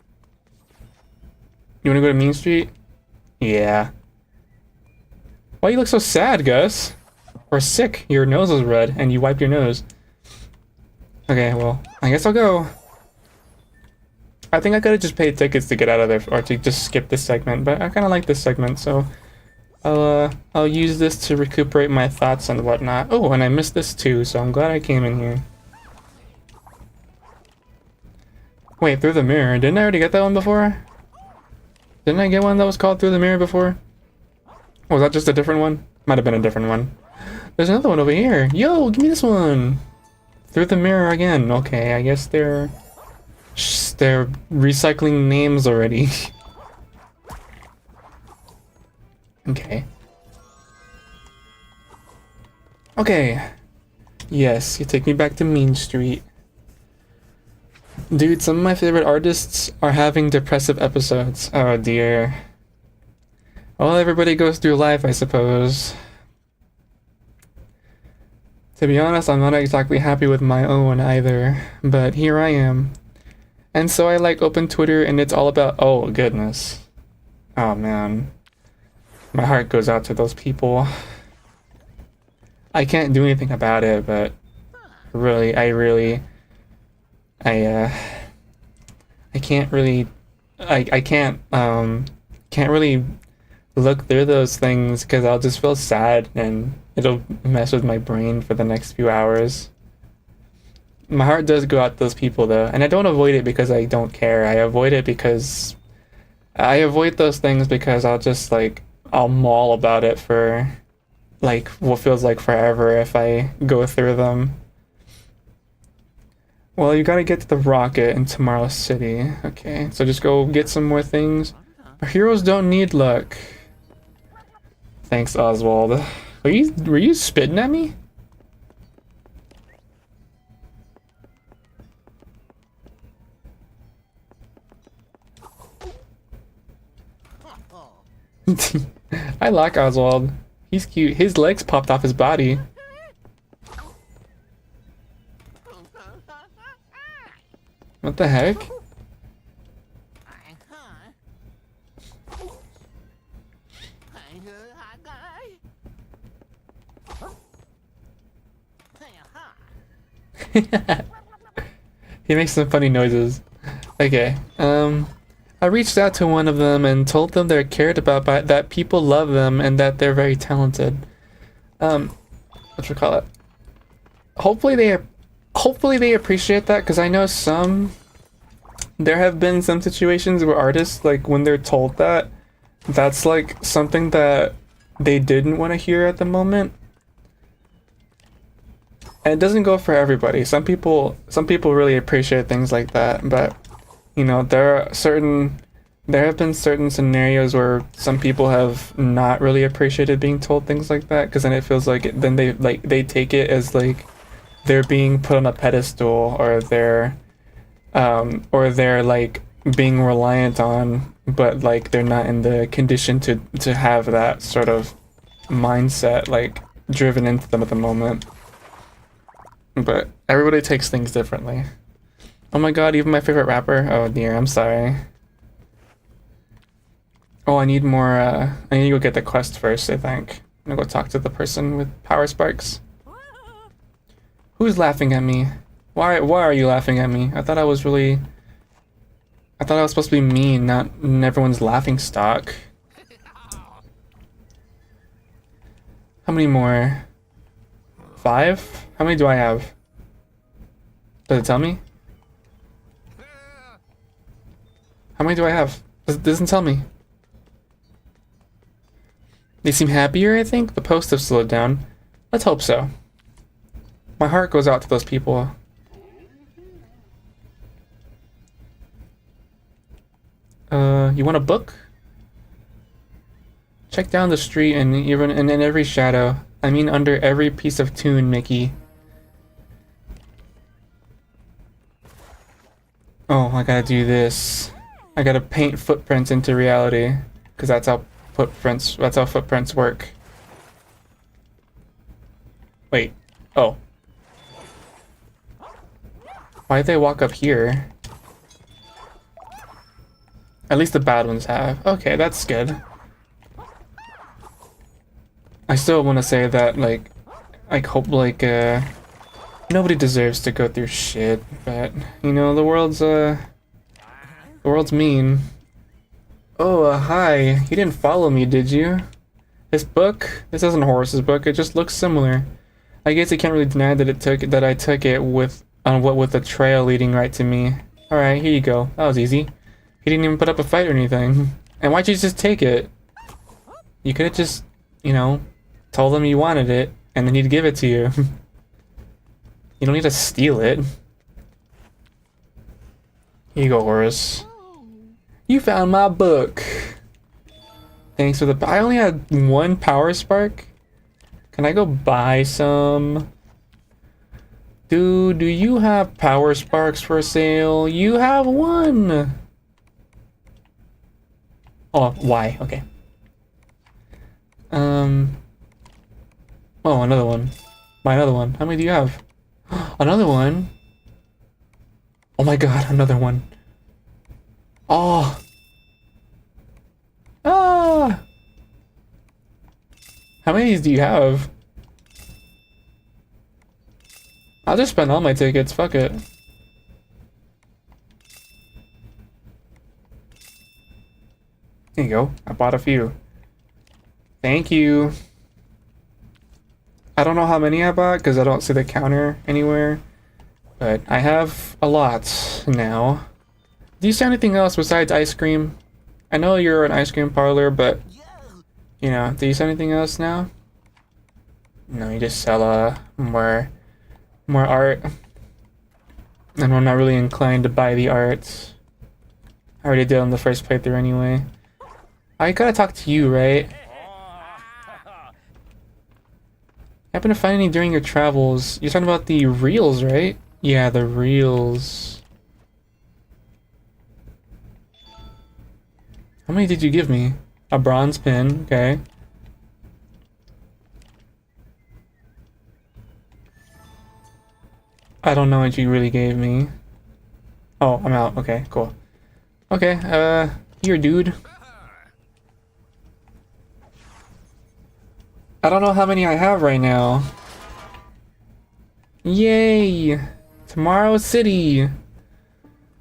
A: You wanna go to Mean Street? Yeah. Why you look so sad, Gus? Or sick? Your nose is red and you wiped your nose. Okay, well, I guess I'll go. I think I could have just paid tickets to get out of there, or to just skip this segment, but I kind of like this segment, so I'll use this to recuperate my thoughts and whatnot. Oh, and I missed this too, so I'm glad I came in here. Wait, Through the Mirror. Didn't I already get that one before? Didn't I get one that was called Through the Mirror before? Or was that just a different one? Might have been a different one. There's another one over here. Yo, give me this one. Through the Mirror again. Okay, I guess they're recycling names already. Okay. Okay. Yes, you take me back to Mean Street. Dude, some of my favorite artists are having depressive episodes. Oh dear. Well, everybody goes through life, I suppose. To be honest, I'm not exactly happy with my own either, but here I am. And so I like open Twitter and it's all about, oh goodness. Oh man. My heart goes out to those people. I can't do anything about it, but really, I can't really, I can't really look through those things because I'll just feel sad and it'll mess with my brain for the next few hours. My heart does go out to those people though, and I don't avoid it because I don't care. I avoid those things because I'll maul about it for like what feels like forever if I go through them. Well, you gotta get to the rocket in Tomorrow City. Okay, so just go get some more things. Our heroes don't need luck. Thanks, Oswald. Were you spitting at me? I like Oswald. He's cute. His legs popped off his body. What the heck? He makes some funny noises. Okay, I reached out to one of them and told them they're cared about, that people love them and that they're very talented. Whatchamacallit? Hopefully they appreciate that, because I know there have been some situations where artists, like, when they're told that, that's like something that they didn't want to hear at the moment. And it doesn't go for everybody. Some people really appreciate things like that, but you know, there are certain There have been certain scenarios where some people have not really appreciated being told things like that, because then it feels like then they take it as like they're being put on a pedestal, or they're like being reliant on, but like they're not in the condition to have that sort of mindset like driven into them at the moment. But everybody takes things differently. Oh my god, even my favorite rapper? Oh dear, I'm sorry. Oh, I need more, I need to go get the quest first, I think. I'm gonna go talk to the person with power sparks. Who's laughing at me? Why are you laughing at me? I thought I was supposed to be mean, not everyone's laughing stock. How many more? 5? How many do I have? Does it tell me? How many do I have? It doesn't tell me. They seem happier, I think? The posts have slowed down. Let's hope so. My heart goes out to those people. You want a book? Check down the street and even in every shadow. I mean under every piece of tune, Mickey. Oh, I gotta do this. I gotta paint footprints into reality. Because that's how footprints work. Wait. Oh. Why'd they walk up here? At least the bad ones have. Okay, that's good. I still want to say that, like, I hope, like, nobody deserves to go through shit, but, you know, the world's mean. Oh, hi. You didn't follow me, did you? This book? This isn't Horace's book, it just looks similar. I guess you can't really deny that I took it with the trail leading right to me. Alright, here you go. That was easy. He didn't even put up a fight or anything. And why'd you just take it? You could have just, you know, told him you wanted it, and then he'd give it to you. You don't need to steal it. Here you go, Horace. You found my book. Thanks for the... I only had 1 power spark? Can I go buy some? Dude, do you have power sparks for sale? You have 1! Oh, why? Okay. Oh, another one. Buy another one. How many do you have? Another one? Oh my god, another one. Oh. Ah. How many of these do you have? I'll just spend all my tickets, fuck it. There you go, I bought a few. Thank you. I don't know how many I bought because I don't see the counter anywhere, but I have a lot now. Do you sell anything else besides ice cream? I know you're an ice cream parlor, but you know, do you sell anything else now? No, you just sell more art. And I'm not really inclined to buy the art. I already did on the first playthrough anyway. I gotta talk to you, right? Happen to find any during your travels? You're talking about the reels, right? Yeah, the reels. How many did you give me? A bronze pin, okay. I don't know what you really gave me. Oh, I'm out. Okay, cool. Okay, here, dude. I don't know how many I have right now. Yay! Tomorrow City!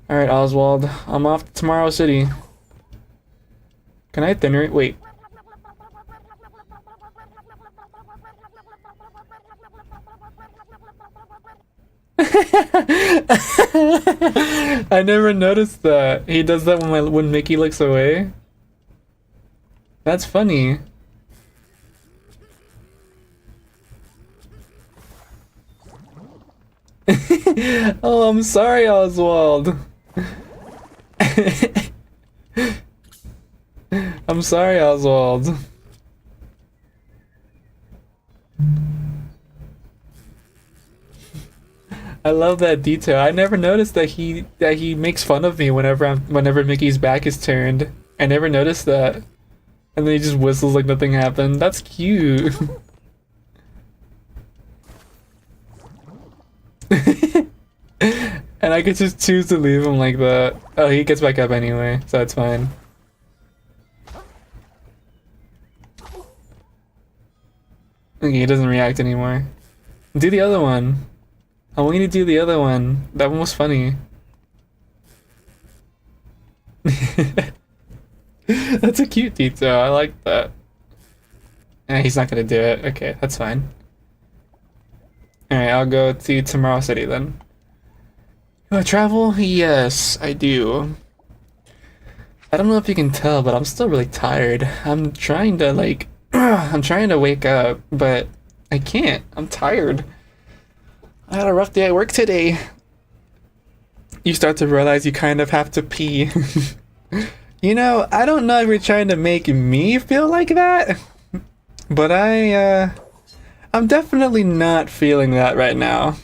A: Alright, Oswald. I'm off to Tomorrow City. Can I thinner it? Wait. I never noticed that. He does that when Mickey looks away. That's funny. Oh, I'm sorry, Oswald. I'm sorry, Oswald. I love that detail. I never noticed that he makes fun of me whenever Mickey's back is turned. I never noticed that. And then he just whistles like nothing happened. That's cute. And I could just choose to leave him like that. Oh, he gets back up anyway, so that's fine. Okay, he doesn't react anymore. Do the other one. I want you to do the other one. That one was funny. That's a cute detail. I like that. He's not gonna do it. Okay, that's fine. Alright, I'll go to Tomorrow City then. You wanna travel? Yes, I do. I don't know if you can tell, but I'm still really tired. I'm trying to like I'm trying to wake up, but I can't. I'm tired. I had a rough day at work today. You start to realize you kind of have to pee. You know, I don't know if you're trying to make me feel like that, but I'm definitely not feeling that right now.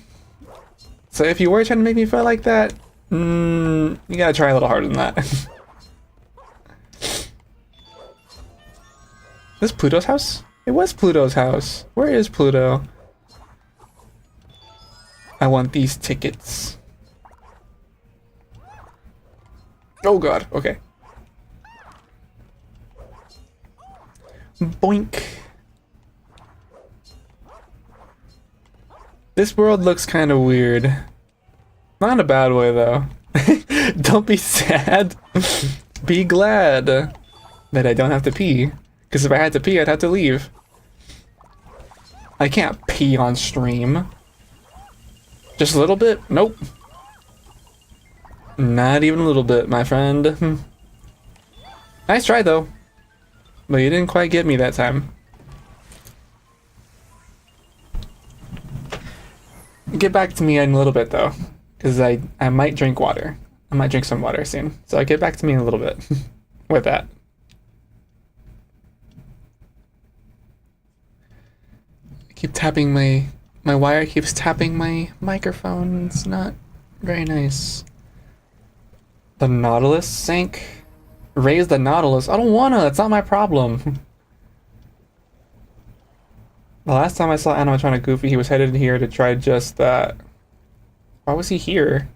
A: So if you were trying to make me feel like that, you gotta try a little harder than that. This Pluto's house? It was Pluto's house. Where is Pluto? I want these tickets. Oh god, okay. Boink. This world looks kind of weird. Not in a bad way though. Don't be sad. Be glad that I don't have to pee. Because if I had to pee, I'd have to leave. I can't pee on stream. Just a little bit? Nope. Not even a little bit, my friend. Nice try though. But you didn't quite get me that time. Get back to me in a little bit though. Because I might drink water. I might drink some water soon. So get back to me in a little bit with that. I keep tapping my wire keeps tapping my microphone. It's not very nice. The Nautilus sank. Raise the Nautilus. I don't wanna. That's not my problem. The last time I saw animatronic Goofy, he was headed here to try just that. Why was he here?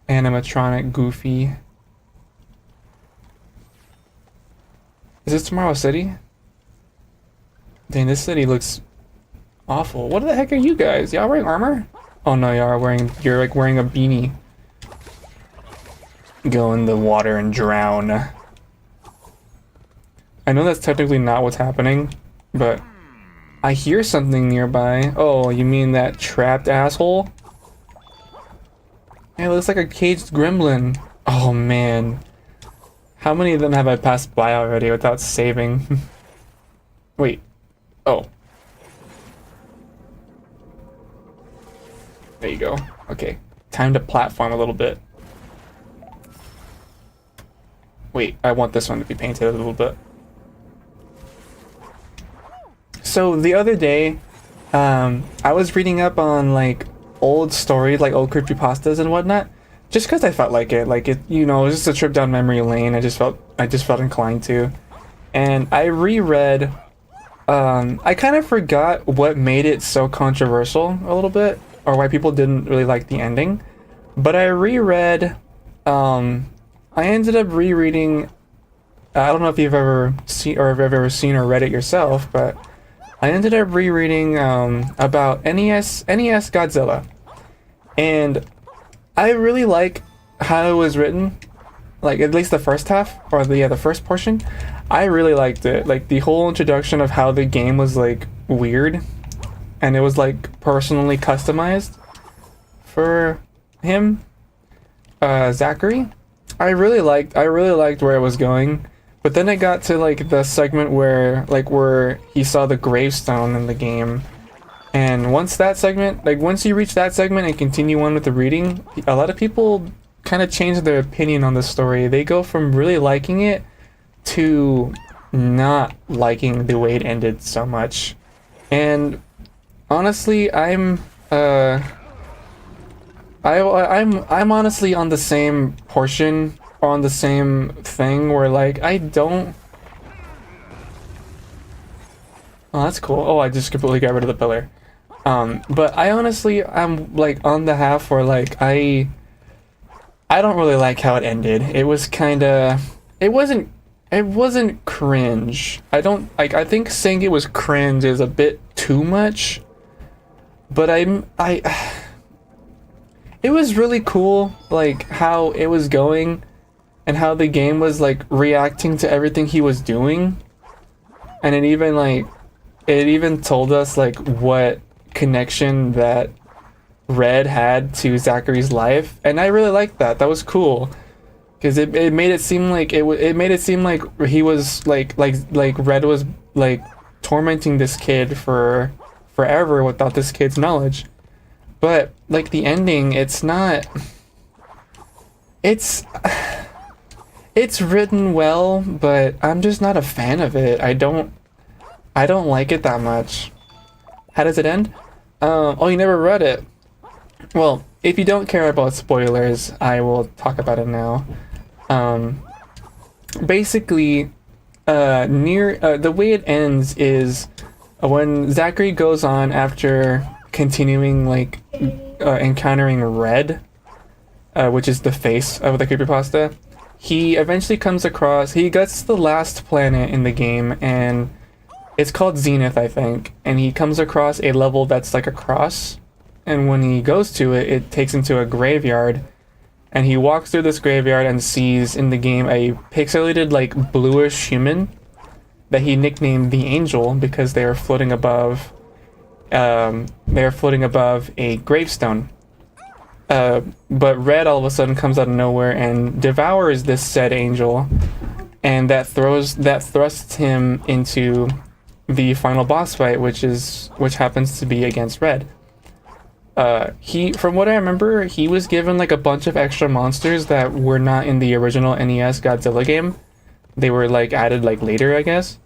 A: Animatronic Goofy. Is this Tomorrow City? Dang, this city looks awful. What the heck are you guys? Y'all wearing armor? Oh no, you're like wearing a beanie. Go in the water and drown. I know that's technically not what's happening, but I hear something nearby. Oh, you mean that trapped asshole? Hey, it looks like a caged gremlin. Oh man. How many of them have I passed by already without saving? Wait. Oh. There you go. Okay. Time to platform a little bit. Wait, I want this one to be painted a little bit. So the other day, I was reading up on like old stories, like old creepypastas and whatnot, just because I felt like it. Like it, you know, it was just a trip down memory lane. I just felt inclined to, and I reread. I kind of forgot what made it so controversial a little bit, or why people didn't really like the ending. But I reread. I ended up rereading. I don't know if you've ever seen or if you've ever seen or read it yourself, but I ended up rereading about NES Godzilla, and I really like how it was written. Like at least the first half or the first portion, I really liked it. Like the whole introduction of how the game was like weird, and it was like personally customized for him, Zachary. I really liked where it was going, but then it got to like the segment where he saw the gravestone in the game, and once you reach that segment and continue on with the reading, a lot of people kind of change their opinion on the story. They go from really liking it to not liking the way it ended so much. And honestly, I'm honestly on the same portion, on the same thing where like I don't. Oh, that's cool. Oh, I just completely got rid of the pillar. But I honestly, I'm like on the half where like I don't really like how it ended. It was kind of, it wasn't cringe. I don't like. I think saying it was cringe is a bit too much. But it was really cool, like how it was going, and how the game was like reacting to everything he was doing, and it even told us like what connection that Red had to Zachary's life, and I really liked that. That was cool, because it made it seem like it made it seem like he was like Red was like tormenting this kid for forever without this kid's knowledge. But like the ending, it's not. It's written well, but I'm just not a fan of it. I don't like it that much. How does it end? Oh, you never read it. Well, if you don't care about spoilers, I will talk about it now. Basically, the way it ends is when Zachary goes on after continuing like encountering Red, which is the face of the creepypasta. He eventually comes across. He gets to the last planet in the game, and it's called Zenith, I think. And he comes across a level that's like a cross. And when he goes to it, it takes him to a graveyard. And he walks through this graveyard and sees in the game a pixelated, like, bluish human that he nicknamed the Angel because they are floating above. They're floating above a gravestone. But Red all of a sudden comes out of nowhere and devours this said angel, and that thrusts him into the final boss fight, which happens to be against Red. From what I remember, he was given like a bunch of extra monsters that were not in the original NES Godzilla game. They were like added like later, I guess.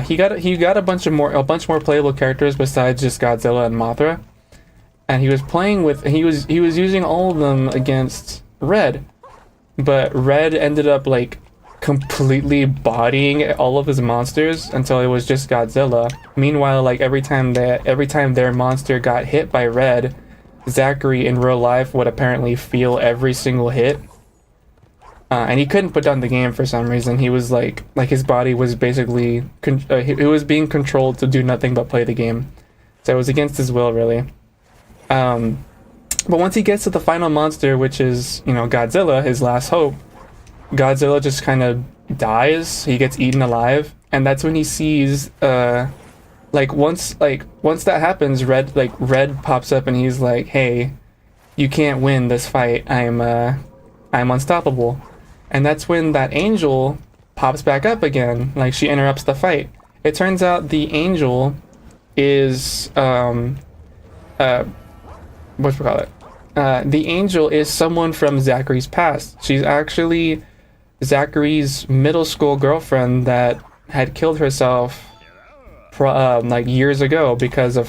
A: He got a bunch more playable characters besides just Godzilla and Mothra. And he was using all of them against Red. But Red ended up like completely bodying all of his monsters until it was just Godzilla. Meanwhile, like every time their monster got hit by Red, Zachary in real life would apparently feel every single hit. And he couldn't put down the game for some reason. He was like his body was basically it was being controlled to do nothing but play the game. So it was against his will, really. But once he gets to the final monster, which is, Godzilla, his last hope, Godzilla just kind of dies. He gets eaten alive, and that's when he sees, once that happens, Red pops up and he's like, "Hey, you can't win this fight. I'm unstoppable." And that's when that angel pops back up again. Like, she interrupts the fight. It turns out the angel is, whatchamacallit? The angel is someone from Zachary's past. She's actually Zachary's middle school girlfriend that had killed herself years ago because of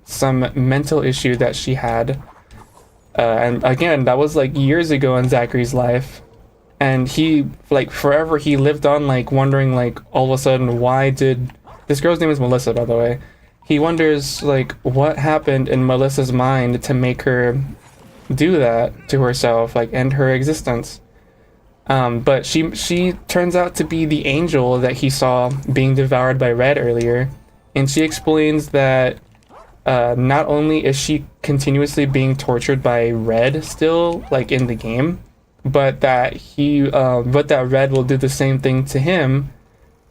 A: some mental issue that she had. And again, that was like years ago in Zachary's life. And he, forever, he lived on wondering all of a sudden, why did this girl's name is Melissa, by the way. He wonders what happened in Melissa's mind to make her do that to herself, end her existence. But she turns out to be the angel that he saw being devoured by Red earlier, and she explains that not only is she continuously being tortured by Red still, in the game, but that Red will do the same thing to him,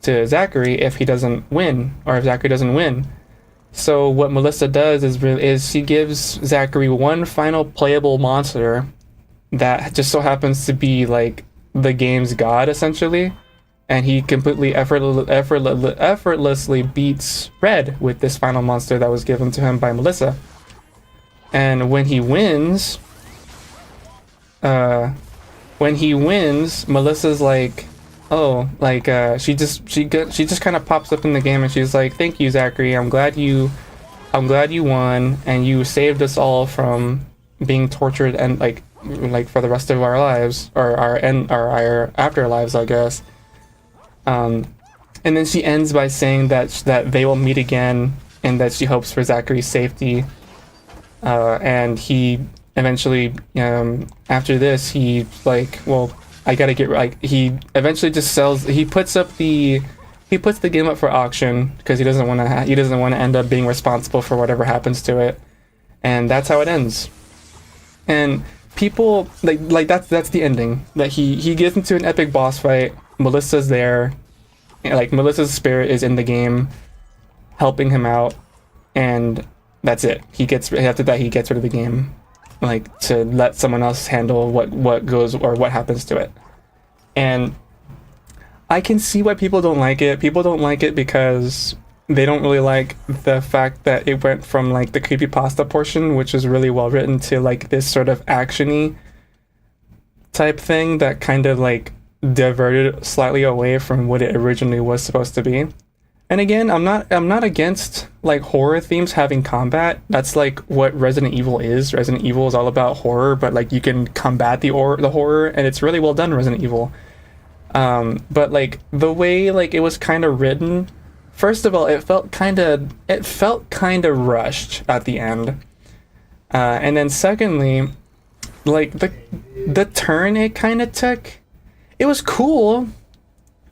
A: to Zachary, if he doesn't win, or if Zachary doesn't win. So what Melissa does is she gives Zachary one final playable monster that just so happens to be the game's god, essentially, and he completely effortlessly beats Red with this final monster that was given to him by Melissa. And when he wins, Melissa's oh, like she just kind of pops up in the game and she's like, "Thank you, Zachary. I'm glad you won and you saved us all from being tortured and like for the rest of our lives or our afterlives, I guess." And then she ends by saying that they will meet again and that she hopes for Zachary's safety. And he eventually, after this, he like, well, I gotta get like he eventually just sells. He puts the game up for auction because he doesn't want to end up being responsible for whatever happens to it, and that's how it ends. And people like that's the ending. That he gets into an epic boss fight. Melissa's there, like Melissa's spirit is in the game, helping him out, and that's it. After that he gets rid of the game, like to let someone else handle what goes or what happens to it. And I can see why people don't like it. People don't like it because they don't really like the fact that it went from like the creepypasta portion, which is really well written, to like this sort of actiony type thing that kind of like diverted slightly away from what it originally was supposed to be. And again, I'm not against like horror themes having combat. That's like what Resident Evil is. Resident Evil is all about horror, but like you can combat the horror, and it's really well done, Resident Evil. But like the way like it was kind of written, first of all, it felt kind of rushed at the end. And then secondly, like the turn it kind of took, it was cool,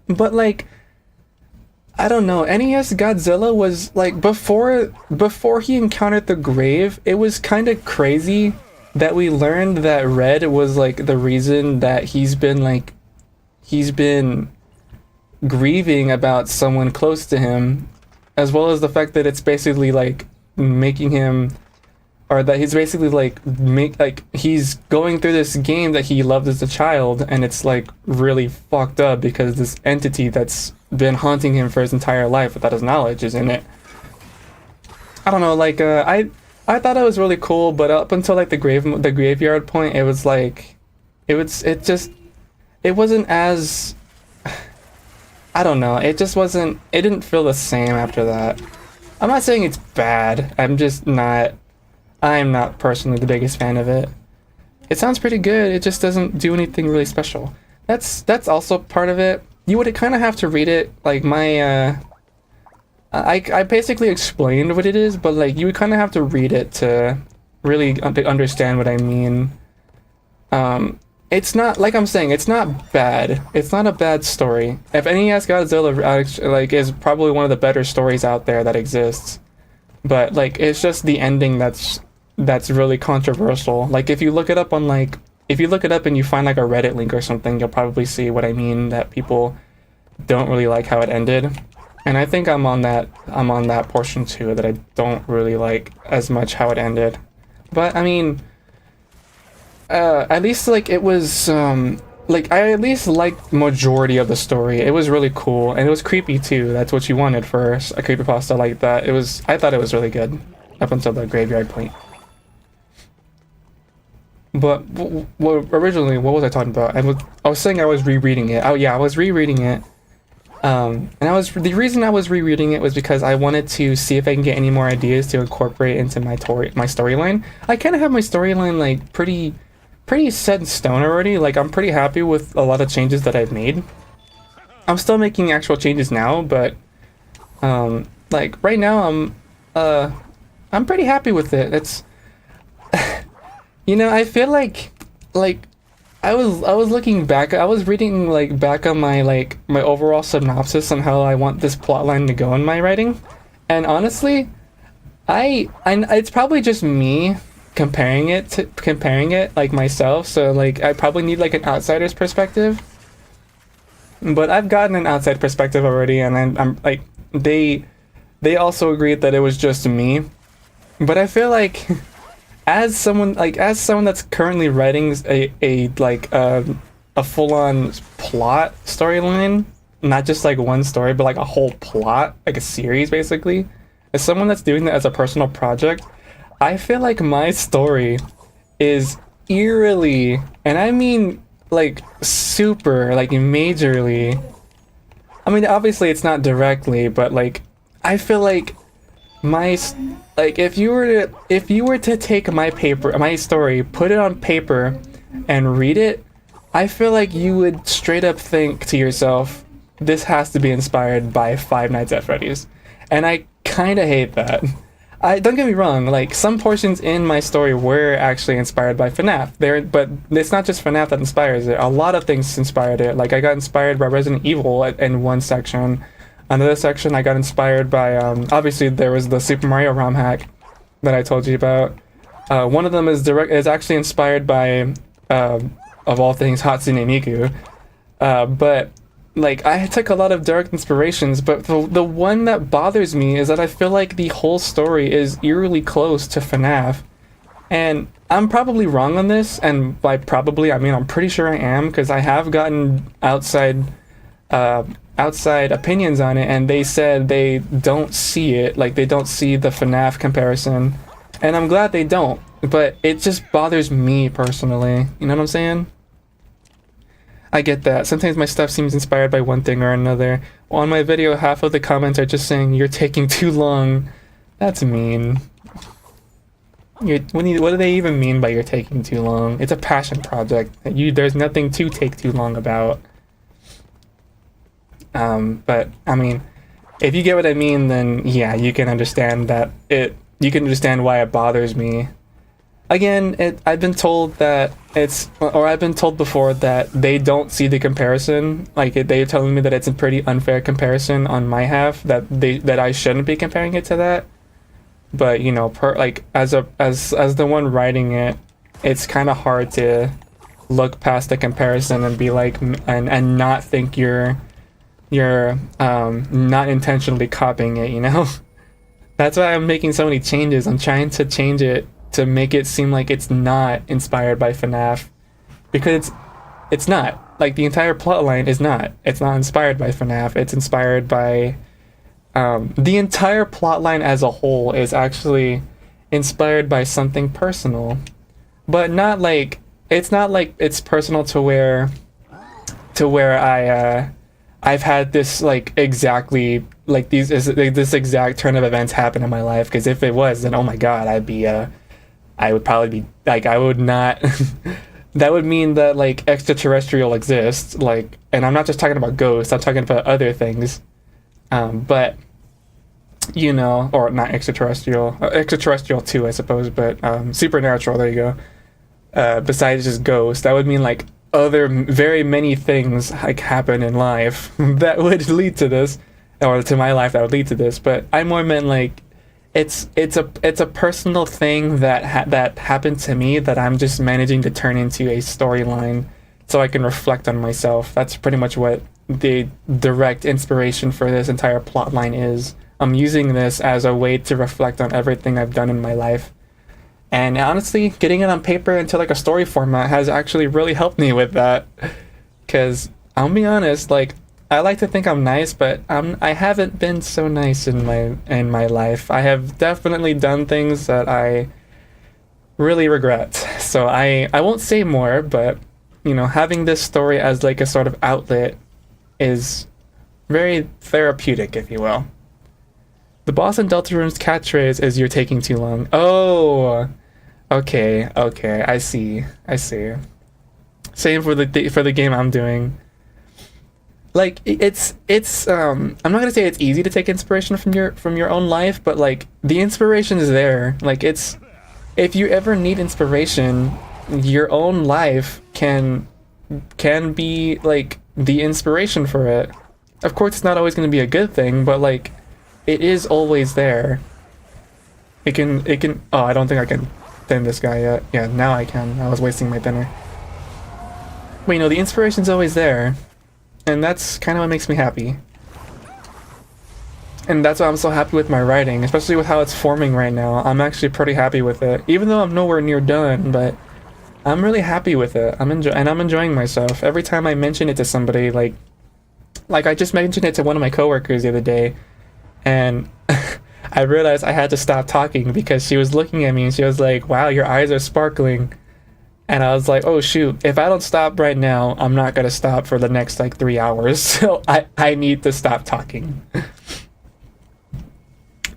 A: but like I don't know. NES Godzilla was like before he encountered the grave, it was kind of crazy that we learned that Red was like the reason that he's been grieving about someone close to him, as well as the fact that it's basically like making him, or that he's basically like he's going through this game that he loved as a child, and it's like really fucked up because this entity that's been haunting him for his entire life without his knowledge is in it. I don't know, like I thought it was really cool, but up until like the graveyard point, it was like it wasn't as, I don't know, it didn't feel the same after that. I'm not saying it's bad, I'm not personally the biggest fan of it. It sounds pretty good, it just doesn't do anything really special. That's also part of it. You would kind of have to read it, like I basically explained what it is, but like you would kind of have to read it to really understand what I mean. It's not, like I'm saying, it's not bad. It's not a bad story. If NES Godzilla like is probably one of the better stories out there that exists. But like it's just the ending that's really controversial. Like if you look it up and you find like a Reddit link or something, you'll probably see what I mean, that people don't really like how it ended. And I think I'm on that portion too, that I don't really like as much how it ended. But I mean, at least like it was like I at least liked majority of the story. It was really cool, and it was creepy too. That's what you wanted for a creepypasta like that. I thought it was really good up until the graveyard point. But originally, what was I talking about? I was saying I was rereading it. Oh yeah, I was rereading it. And the reason I was rereading it was because I wanted to see if I can get any more ideas to incorporate into my storyline. I kind of have my storyline like pretty set in stone already. Like I'm pretty happy with a lot of changes that I've made. I'm still making actual changes now, but like right now I'm pretty happy with it. It's you know, I feel like I was looking back, I was reading like back on my overall synopsis on how I want this plotline to go in my writing, and honestly, I it's probably just me comparing it like myself, so like I probably need like an outsider's perspective. But I've gotten an outside perspective already, and I'm like they also agreed that it was just me. But I feel like as someone that's currently writing a full-on plot storyline, not just like one story, but like a whole plot, like a series basically, as someone that's doing that as a personal project, I feel like my story is eerily, and I mean like super, like majorly. I mean, obviously it's not directly, but like I feel like like if you were to take my story, put it on paper and read it, I feel like you would straight up think to yourself, this has to be inspired by Five Nights at Freddy's. And I kind of hate that. I don't get me wrong, like some portions in my story were actually inspired by FNAF. But it's not just FNAF that inspires it. A lot of things inspired it. Like I got inspired by Resident Evil in one section. Another section I got inspired by obviously there was the Super Mario ROM hack that I told you about. One of them is actually inspired by of all things Hatsune Miku. But like I took a lot of direct inspirations, but the one that bothers me is that I feel like the whole story is eerily close to FNAF. And I'm probably wrong on this, and by probably I mean I'm pretty sure I am, because I have gotten outside opinions on it, and they said they don't see it, like they don't see the FNAF comparison. And I'm glad they don't, but it just bothers me personally. You know what I'm saying? I get that. Sometimes my stuff seems inspired by one thing or another. On my video, half of the comments are just saying, you're taking too long. That's mean. What do they even mean by you're taking too long? It's a passion project. There's nothing to take too long about. But, I mean, if you get what I mean, then yeah, you can understand that you can understand why it bothers me. Again, I've been told I've been told before that they don't see the comparison. Like they're telling me that it's a pretty unfair comparison on my half. That I shouldn't be comparing it to that. But you know, as the one writing it, it's kind of hard to look past the comparison and be like and not think you're not intentionally copying it. You know, that's why I'm making so many changes. I'm trying to change it to make it seem like it's not inspired by FNAF, because it's not. Like the entire plotline is not. It's not inspired by FNAF. It's inspired by the entire plotline as a whole is actually inspired by something personal, but not like it's not like it's personal to where I've had this like exactly like this exact turn of events happen in my life. Because if it was, then oh my god, I would probably be like, I would not. That would mean that like extraterrestrial exists, like, and I'm not just talking about ghosts. I'm talking about other things. But you know, or not extraterrestrial, extraterrestrial too, I suppose. But supernatural. There you go. Besides just ghosts, that would mean like other very many things like happen in life that would lead to this, or to my life that would lead to this. But I more meant like. It's a personal thing that happened to me that I'm just managing to turn into a storyline so I can reflect on myself. That's pretty much what the direct inspiration for this entire plot line is. I'm using this as a way to reflect on everything I've done in my life. And honestly, getting it on paper into like a story format has actually really helped me with that. Because I'll be honest, like I like to think I'm nice, but I haven't been so nice in my life. I have definitely done things that I really regret. So I won't say more, but you know, having this story as like a sort of outlet is very therapeutic, if you will. The boss in Deltarune's catchphrase is "You're taking too long." Oh, okay, I see. Same for the game I'm doing. Like it's I'm not gonna say it's easy to take inspiration from your own life, but like the inspiration is there. Like it's, if you ever need inspiration, your own life can be like the inspiration for it. Of course, it's not always gonna be a good thing, but like it is always there. It can. Oh, I don't think I can thin this guy yet. Yeah, now I can. I was wasting my thinner. But you know, the inspiration's always there. And that's kind of what makes me happy. And that's why I'm so happy with my writing, especially with how it's forming right now. I'm actually pretty happy with it. Even though I'm nowhere near done, but I'm really happy with it. I'm enjoying myself. Every time I mention it to somebody, like I just mentioned it to one of my coworkers the other day, and I realized I had to stop talking because she was looking at me and she was like, "Wow, your eyes are sparkling." And I was like, oh shoot, if I don't stop right now, I'm not gonna stop for the next like 3 hours. So I need to stop talking.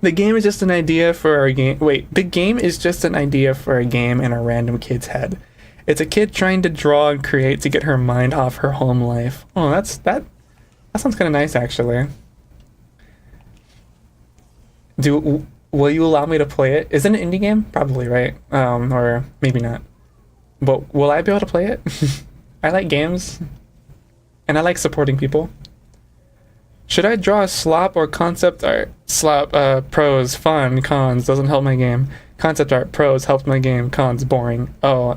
A: The game is just an idea for a game. Wait, the game is just an idea for a game in a random kid's head. It's a kid trying to draw and create to get her mind off her home life. Oh, that sounds kind of nice actually. Will you allow me to play it? Is it an indie game? Probably, right? Or maybe not. But will I be able to play it? I like games. And I like supporting people. Should I draw a slop or concept art? Slop, pros, fun, cons, doesn't help my game. Concept art, pros, helps my game, cons, boring. Oh,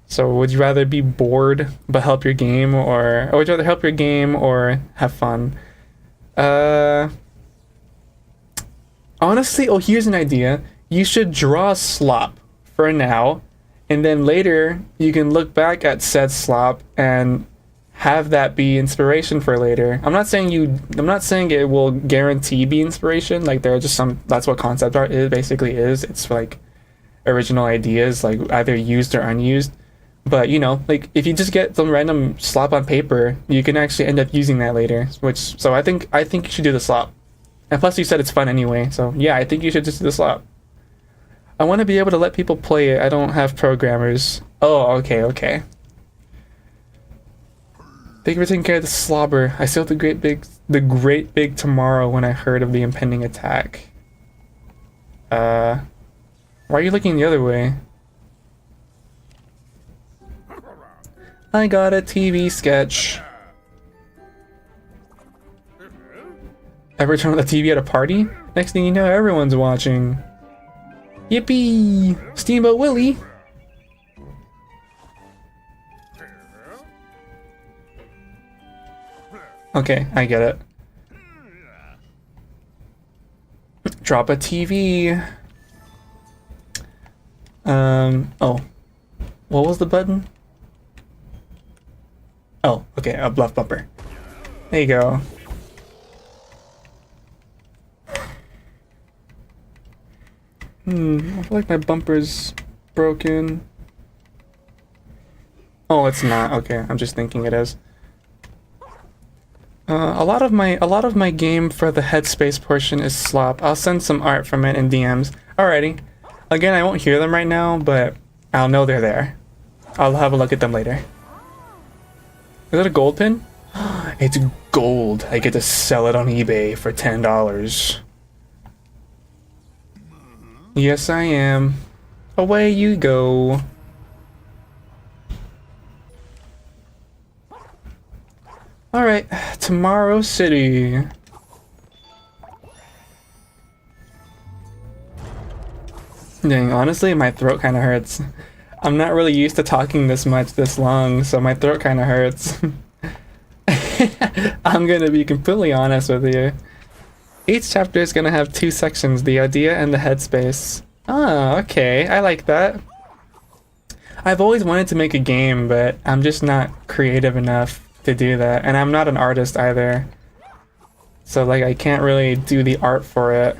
A: so would you rather be bored but help your game, or would you rather help your game or have fun? Honestly, oh, here's an idea. You should draw a slop for now, and then later you can look back at said slop and have that be inspiration for later. I'm not saying it will guarantee be inspiration. Like there are just some, that's what concept art is basically is. It's like original ideas, like either used or unused. But you know, like if you just get some random slop on paper, you can actually end up using that later. So I think you should do the slop. And plus you said it's fun anyway, so yeah, I think you should just do the slop. I want to be able to let people play it. I don't have programmers. Oh, okay. Thank you for taking care of the slobber. I sailed the great big tomorrow when I heard of the impending attack. Why are you looking the other way? I got a TV sketch. Ever turn on the TV at a party? Next thing you know, everyone's watching. Yippee! Steamboat Willie! Okay, I get it. Drop a TV. Oh. What was the button? Oh, okay, a bluff bumper. There you go. I feel like my bumper's broken. Oh, it's not. Okay, I'm just thinking it is. A lot of my game for the headspace portion is slop. I'll send some art from it in DMs. Alrighty. Again, I won't hear them right now, but I'll know they're there. I'll have a look at them later. Is that a gold pin? It's gold. I get to sell it on eBay for $10. Yes, I am. Away you go. Alright, Tomorrow City. Dang, honestly, my throat kind of hurts. I'm not really used to talking this much this long, so my throat kind of hurts. I'm gonna be completely honest with you. Each chapter is gonna have 2 sections, the idea and the headspace. Oh, okay, I like that. I've always wanted to make a game, but I'm just not creative enough to do that, and I'm not an artist either. So like I can't really do the art for it.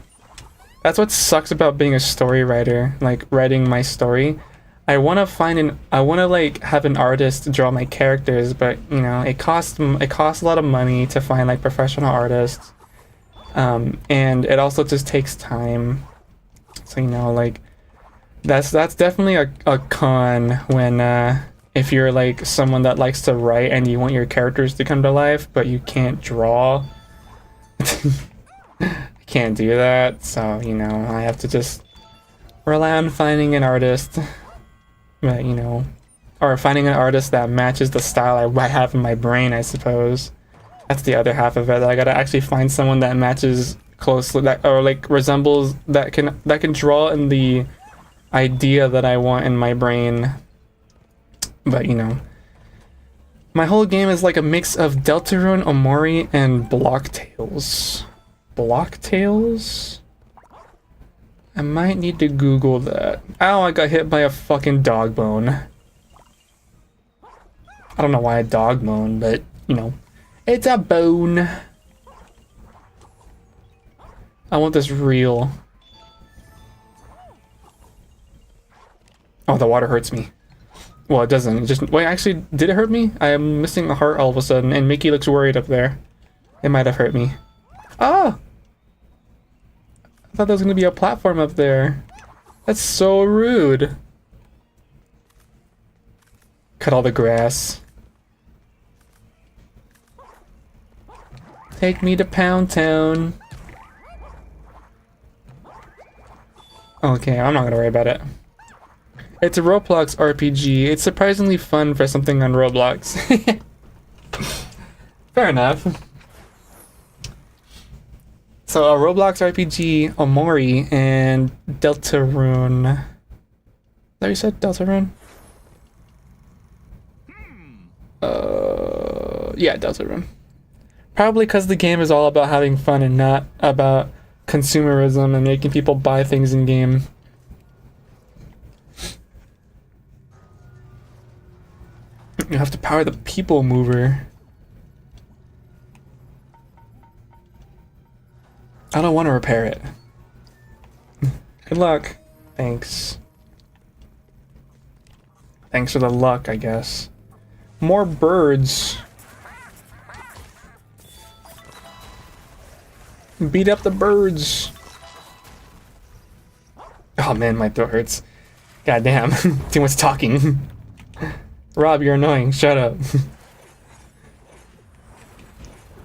A: That's what sucks about being a story writer, like writing my story. I want to like have an artist draw my characters, but you know, it costs a lot of money to find like professional artists. And it also just takes time. So you know, like that's definitely a con when if you're like someone that likes to write and you want your characters to come to life, but you can't draw. I can't do that, so you know, I have to just rely on finding an artist. But you know, or finding an artist that matches the style I have in my brain, I suppose. That's the other half of it. I gotta actually find someone that matches closely, that or like resembles, that can draw in the idea that I want in my brain. But you know, my whole game is like a mix of Deltarune, Omori, and Blocktails. Blocktails? I might need to Google that. Ow, I got hit by a fucking dog bone. I don't know why a dog bone, but you know, it's a bone. I want this real. Oh, the water hurts me. Well, it doesn't. It just wait. Actually, did it hurt me? I am missing a heart all of a sudden, and Mickey looks worried up there. It might have hurt me. Ah! I thought there was gonna be a platform up there. That's so rude. Cut all the grass. Take me to Pound Town. Okay, I'm not gonna worry about it. It's a Roblox RPG. It's surprisingly fun for something on Roblox. Fair enough. So a Roblox RPG, Omori, and Deltarune. Is that what you said? Deltarune? Yeah, Deltarune. Probably because the game is all about having fun and not about consumerism and making people buy things in game. You have to power the people mover. I don't want to repair it. Good luck. Thanks. Thanks for the luck, I guess. More birds. Beat up the birds. Oh man, my throat hurts. God damn. Too much talking. Rob, you're annoying. Shut up.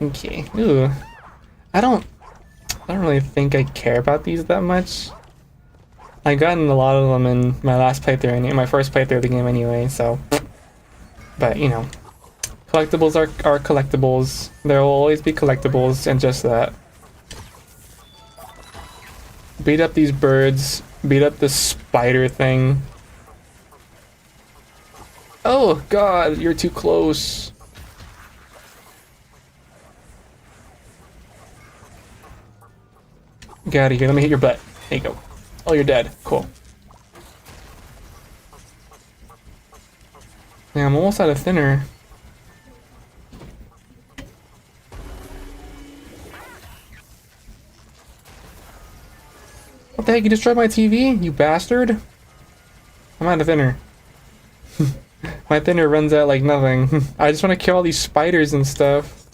A: Okay. Ooh. I don't really think I care about these that much. I've gotten a lot of them in my last playthrough, my first playthrough of the game anyway, so. But, you know. Collectibles are collectibles. There will always be collectibles, and just that. Beat up these birds. Beat up the spider thing. Oh god, you're too close. Get out of here, let me hit your butt. There you go. Oh, you're dead. Cool. Yeah, I'm almost out of thinner. What the heck, you destroyed my TV, you bastard? I'm out of thinner. My thinner runs out like nothing. I just want to kill all these spiders and stuff.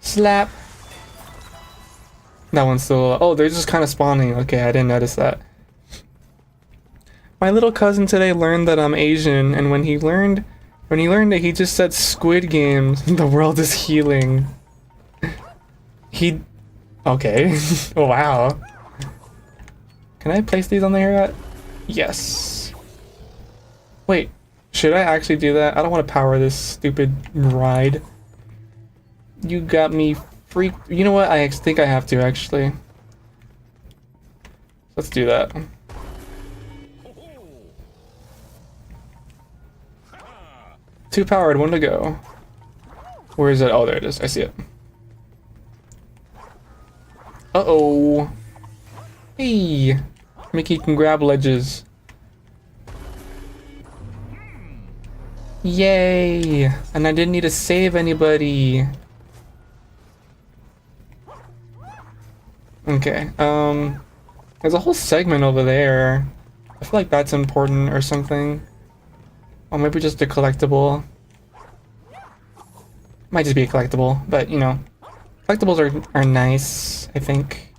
A: Slap. That one's still. Oh, they're just kind of spawning. Okay, I didn't notice that. My little cousin today learned that I'm Asian, and when he learned it, he just said Squid Games. The world is healing. He. Okay. Wow. Can I place these on there? Yes. Wait, should I actually do that? I don't want to power this stupid ride. You got me freaked. You know what? I think I have to actually. Let's do that. Two powered, one to go. Where is it? Oh, there it is. I see it. Uh-oh. Hey. Mickey can grab ledges. Yay! And I didn't need to save anybody. Okay, there's a whole segment over there. I feel like that's important or something. Or maybe just a collectible. Might just be a collectible, but you know, collectibles are nice, I think.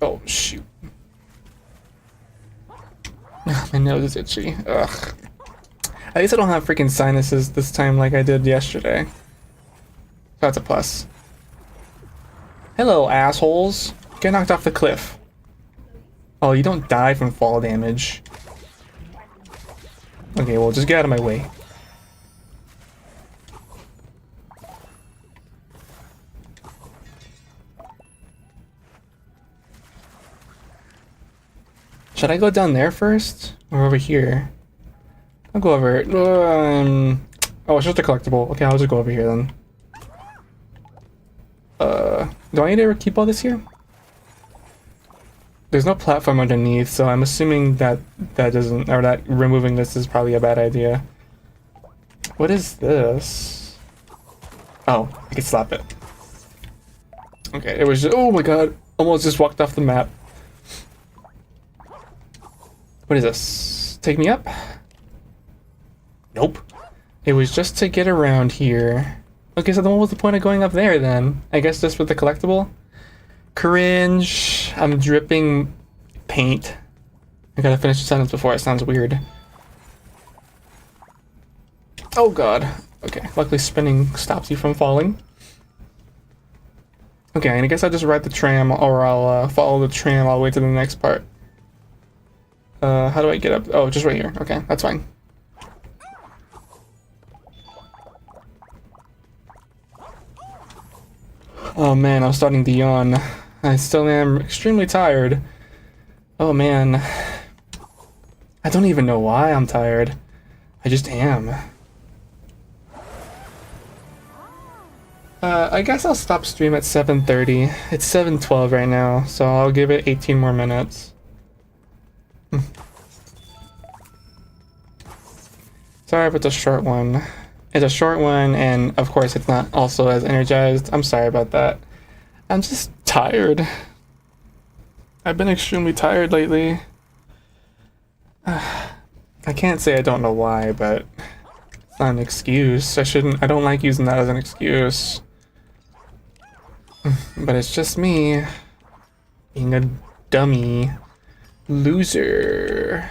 A: Oh shoot. My nose is itchy. Ugh. At least I don't have freaking sinuses this time like I did yesterday. That's a plus. Hello, assholes. Get knocked off the cliff. Oh, you don't die from fall damage. Okay, well, just get out of my way. Should I go down there first? Or over here? I'll go over it. Oh, it's just a collectible. Okay, I'll just go over here then. Do I need to keep all this here? There's no platform underneath, so I'm assuming that doesn't, or that removing this is probably a bad idea. What is this? Oh, I can slap it. Okay, it was just, oh my god, almost just walked off the map. What is this? Take me up? Nope. It was just to get around here. Okay, so then what was the point of going up there then? I guess just with the collectible? Cringe. I'm dripping paint. I gotta finish the sentence before it sounds weird. Oh god. Okay, luckily spinning stops you from falling. Okay, and I guess I'll just ride the tram, or I'll follow the tram all the way to the next part. How do I get up? Oh, just right here. Okay, that's fine. Oh man, I'm starting to yawn. I still am extremely tired. Oh man. I don't even know why I'm tired. I just am. I guess I'll stop stream at 7:30. It's 7:12 right now, so I'll give it 18 more minutes. Sorry if it's a short one. It's a short one, and of course it's not also as energized. I'm sorry about that. I'm just tired. I've been extremely tired lately. I can't say I don't know why, but it's not an excuse. I don't like using that as an excuse. But it's just me being a dummy loser.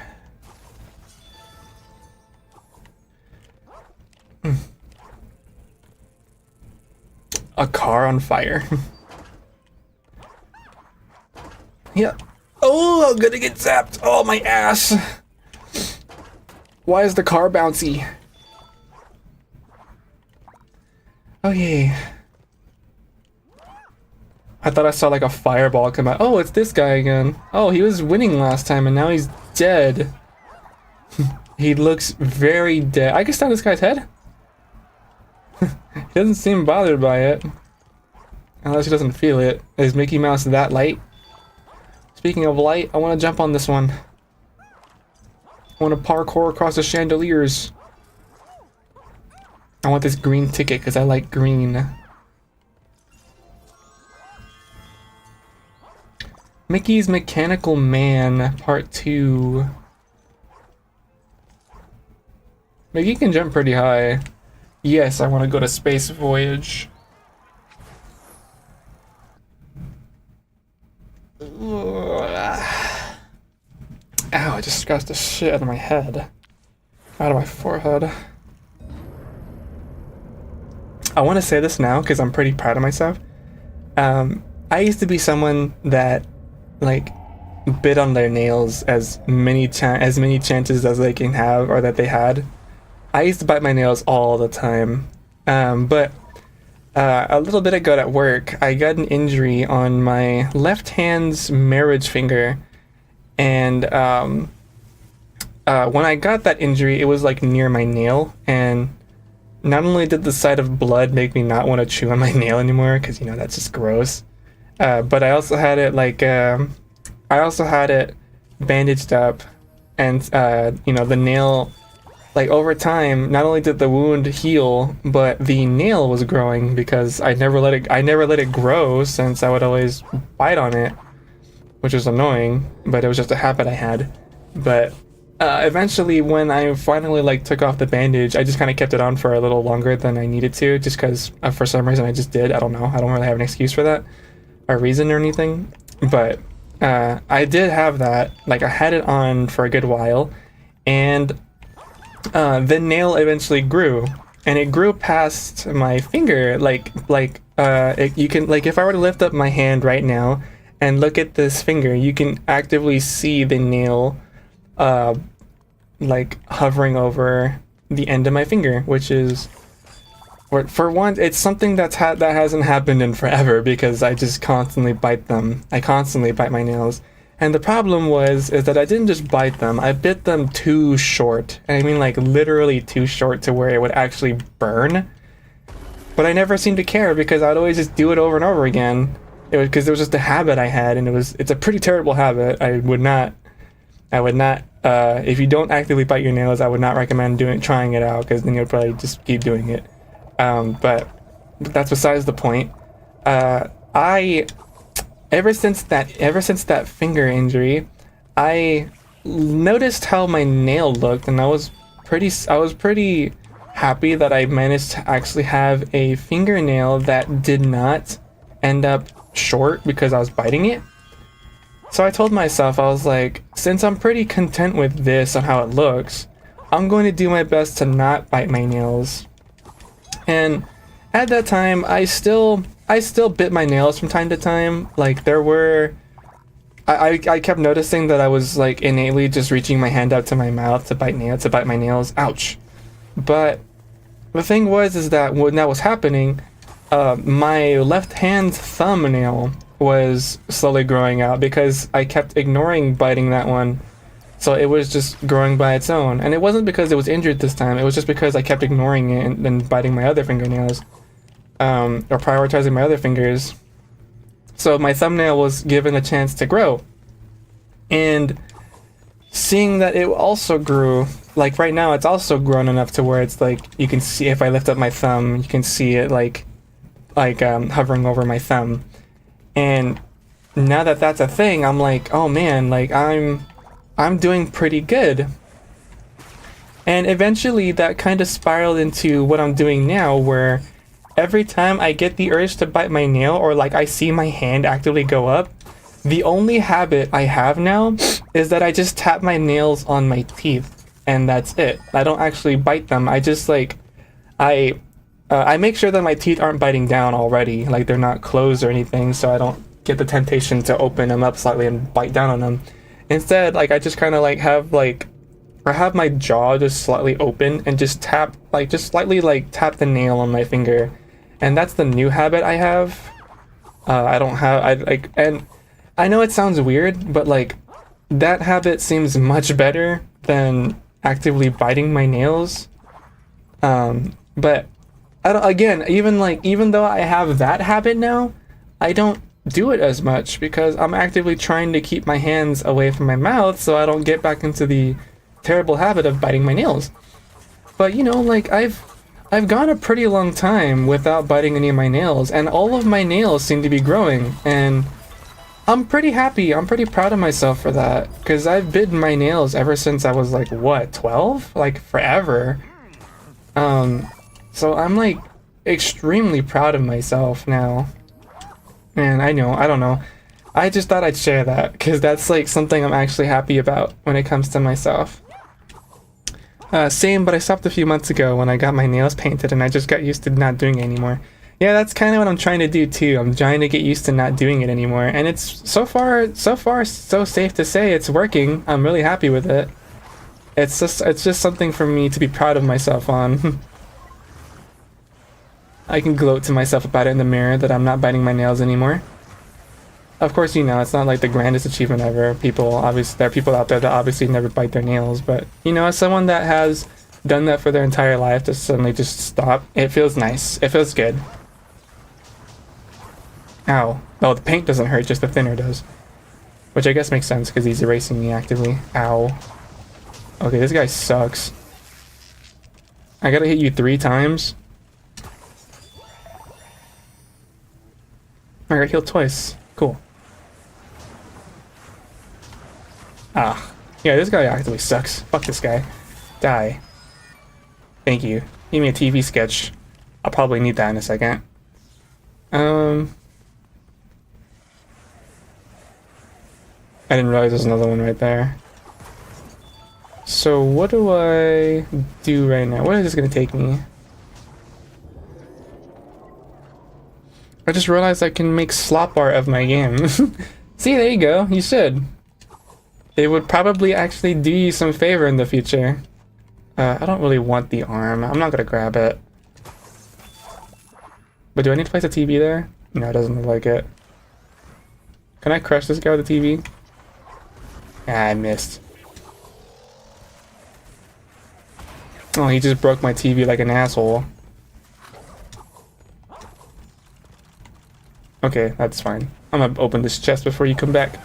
A: A car on fire. Yeah. Oh, I'm gonna get zapped. Oh, my ass. Why is the car bouncy? Okay. I thought I saw like a fireball come out. Oh, it's this guy again. Oh, he was winning last time and now he's dead. He looks very dead. I can stab this guy's head. He doesn't seem bothered by it. Unless he doesn't feel it. Is Mickey Mouse that light? Speaking of light, I want to jump on this one. I want to parkour across the chandeliers. I want this green ticket because I like green. Mickey's Mechanical Man, Part 2. Mickey can jump pretty high. Yes, I want to go to Space Voyage. Ow, I just scratched the shit out of my head. Out of my forehead. I want to say this now because I'm pretty proud of myself. I used to be someone that, like, bit on their nails as many chances as they can have or that they had. I used to bite my nails all the time. But a little bit ago at work, I got an injury on my left hand's marriage finger. And when I got that injury, it was like near my nail. And not only did the sight of blood make me not want to chew on my nail anymore, because, you know, that's just gross. But I also had it bandaged up, and you know, the nail, like, over time, not only did the wound heal, but the nail was growing because I never let it grow, since I would always bite on it, which was annoying, but it was just a habit I had. But eventually, when I finally, like, took off the bandage, I just kind of kept it on for a little longer than I needed to, just because for some reason I just did. I don't know. I don't really have an excuse for that, or reason or anything. But I did have that. Like, I had it on for a good while, and the nail eventually grew, and it grew past my finger. You can, like, if I were to lift up my hand right now and look at this finger, you can actively see the nail like hovering over the end of my finger, which is, for one, it's something that hasn't happened in forever because I just constantly bite them. I constantly bite my nails. And the problem is that I didn't just bite them, I bit them too short. And I mean, like, literally too short to where it would actually burn. But I never seemed to care because I'd always just do it over and over again. It was because it was just a habit I had, and it's a pretty terrible habit. I would not, if you don't actively bite your nails, I would not recommend trying it out, because then you'll probably just keep doing it. But that's besides the point. I ever since that finger injury, I noticed how my nail looked, and I was pretty happy that I managed to actually have a fingernail that did not end up short because I was biting it. So I told myself, I was like, since I'm pretty content with this and how it looks, I'm going to do my best to not bite my nails. And at that time, I still bit my nails from time to time. Like there were, I kept noticing that I was like innately just reaching my hand out to my mouth to bite my nails. Ouch! But the thing was, is that when that was happening, my left hand thumbnail was slowly growing out because I kept ignoring biting that one. So it was just growing by its own. And it wasn't because it was injured this time, it was just because I kept ignoring it and then biting my other fingernails, or prioritizing my other fingers. So my thumbnail was given a chance to grow. And seeing that it also grew, like right now it's also grown enough to where it's like, you can see if I lift up my thumb, you can see it hovering over my thumb. And now that that's a thing, I'm like, oh man, like I'm doing pretty good. And eventually that kind of spiraled into what I'm doing now, where every time I get the urge to bite my nail or like I see my hand actively go up, the only habit I have now is that I just tap my nails on my teeth, and that's it. I don't actually bite them. I just like I make sure that my teeth aren't biting down already, like they're not closed or anything, so I don't get the temptation to open them up slightly and bite down on them. Instead, like I just kind of I have my jaw just slightly open and just slightly tap the nail on my finger, and that's the new habit I have. I don't have I like, and I know it sounds weird, but like that habit seems much better than actively biting my nails. But I don't, again, even though I have that habit now, I don't do it as much because I'm actively trying to keep my hands away from my mouth so I don't get back into the terrible habit of biting my nails. But you know, like I've gone a pretty long time without biting any of my nails, and all of my nails seem to be growing, and I'm pretty happy. I'm pretty proud of myself for that, because I've bitten my nails ever since I was like, what, 12? Like forever. So I'm like extremely proud of myself now. And I don't know. I just thought I'd share that because that's like something I'm actually happy about when it comes to myself. Same, but I stopped a few months ago when I got my nails painted and I just got used to not doing it anymore. Yeah, that's kind of what I'm trying to do too. I'm trying to get used to not doing it anymore, and it's so far so safe to say it's working. I'm really happy with it. It's just something for me to be proud of myself on. I can gloat to myself about it in the mirror that I'm not biting my nails anymore. Of course, you know, it's not like the grandest achievement ever. There are people out there that obviously never bite their nails, but you know, as someone that has done that for their entire life to suddenly just stop, it feels nice. It feels good. Ow. Oh, the paint doesn't hurt, just the thinner does. Which I guess makes sense because he's erasing me actively. Ow. Okay, this guy sucks. I gotta hit you 3 times. I got healed twice. Cool. Ah. Yeah, this guy actively sucks. Fuck this guy. Die. Thank you. Give me a TV sketch. I'll probably need that in a second. I didn't realize there's another one right there. So what do I do right now? What is this gonna take me? I just realized I can make slop art of my game. See, there you go. You should. It would probably actually do you some favor in the future. I don't really want the arm. I'm not gonna grab it. But do I need to place a TV there? No, it doesn't look like it. Can I crush this guy with a TV? Ah, I missed. Oh, he just broke my TV like an asshole. Okay, that's fine. I'm gonna open this chest before you come back.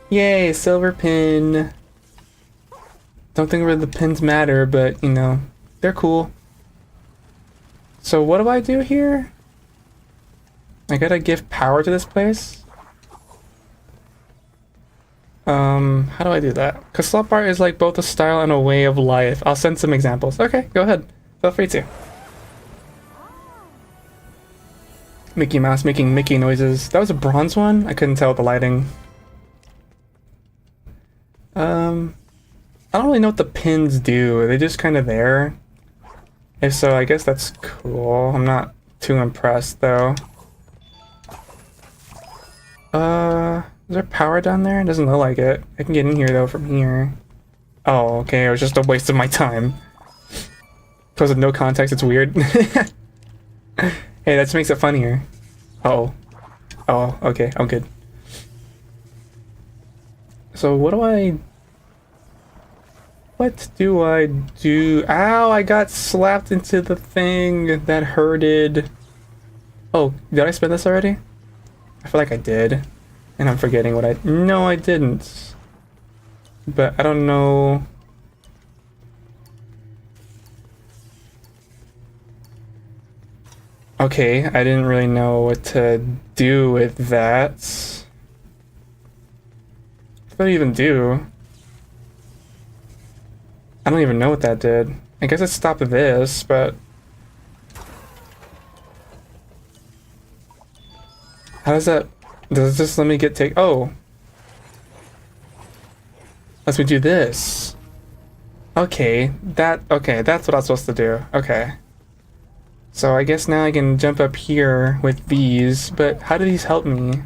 A: Yay, silver pin. Don't think where the pins matter, but you know, they're cool. So what do I do here? I gotta give power to this place? How do I do that? Because slop art is like both a style and a way of life. I'll send some examples. Okay, go ahead. Feel free to. Mickey Mouse making Mickey noises. That was a bronze one? I couldn't tell with the lighting. I don't really know what the pins do. Are they just kind of there? If so, I guess that's cool. I'm not too impressed though. Is there power down there? It doesn't look like it. I can get in here though from here. Oh, okay, it was just a waste of my time. Because of no context, it's weird. Hey, that just makes it funnier. Uh-oh. Oh, okay, I'm good. So what do I do? Ow, I got slapped into the thing that hurted. Oh, did I spin this already? I feel like I did. And I'm forgetting what I... No, I didn't. But I don't know... Okay, I didn't really know what to do with that. What did I even do? I don't even know what that did. I guess it stopped this, but... How does that... Does it just let me get take... Oh! Lets me do this. Okay, that's what I was supposed to do. Okay. So I guess now I can jump up here with these, but how do these help me?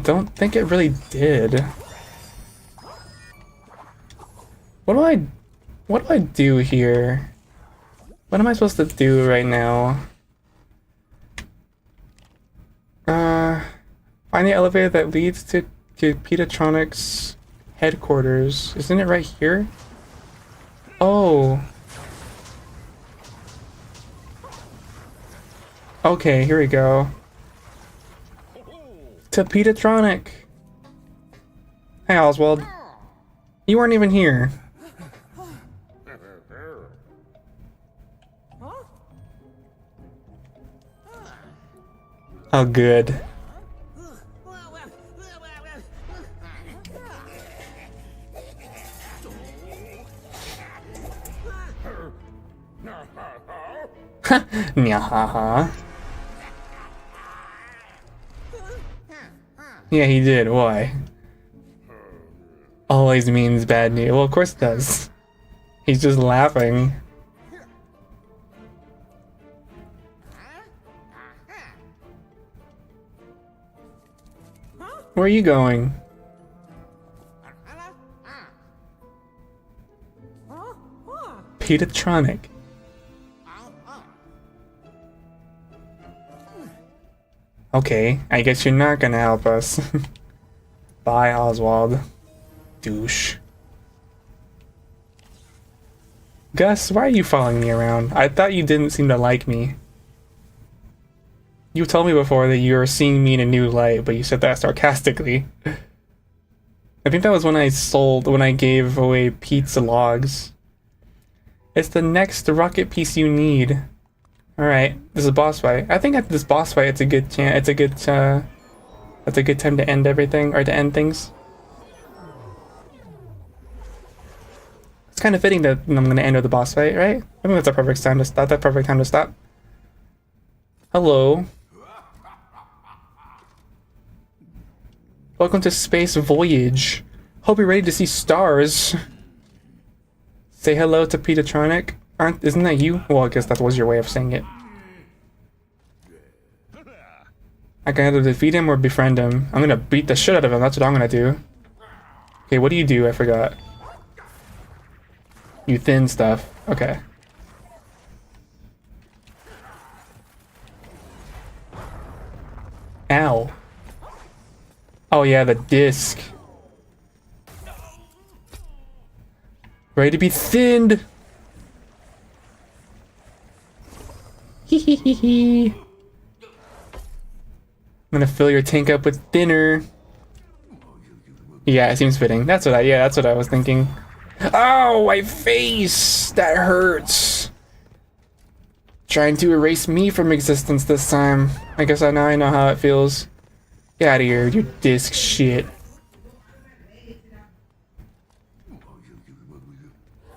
A: Don't think it really did. What do I do here? What am I supposed to do right now? Find the elevator that leads to Petatronics headquarters. Isn't it right here? Oh. Okay, here we go. To Petatronic. Hey, Oswald. You weren't even here. Oh, good. Nyahaha. Yeah, he did. Why? Always means bad news. Well, of course it does. He's just laughing. Where are you going? Petatronic. Okay, I guess you're not gonna help us. Bye, Oswald. Douche. Gus, why are you following me around? I thought you didn't seem to like me. You told me before that you were seeing me in a new light, but you said that sarcastically. I think that was when I gave away pizza logs. It's the next rocket piece you need. Alright, this is a boss fight. I think at this boss fight it's a good chance, it's a good time to end everything, or to end things. It's kind of fitting that I'm gonna end with the boss fight, right? I think that's a perfect time to stop. Hello. Welcome to Space Voyage. Hope you're ready to see stars. Say hello to Petatronic. Isn't that you? Well, I guess that was your way of saying it. I can either defeat him or befriend him. I'm gonna beat the shit out of him. That's what I'm gonna do. Okay, what do you do? I forgot. You thin stuff. Okay. Ow. Oh yeah, the disc. Ready to be thinned. Hee. I'm gonna fill your tank up with thinner. Yeah, it seems fitting. That's what I was thinking. Oh, my face! That hurts. Trying to erase me from existence this time. I guess now I know how it feels. Get out of here, you disc shit.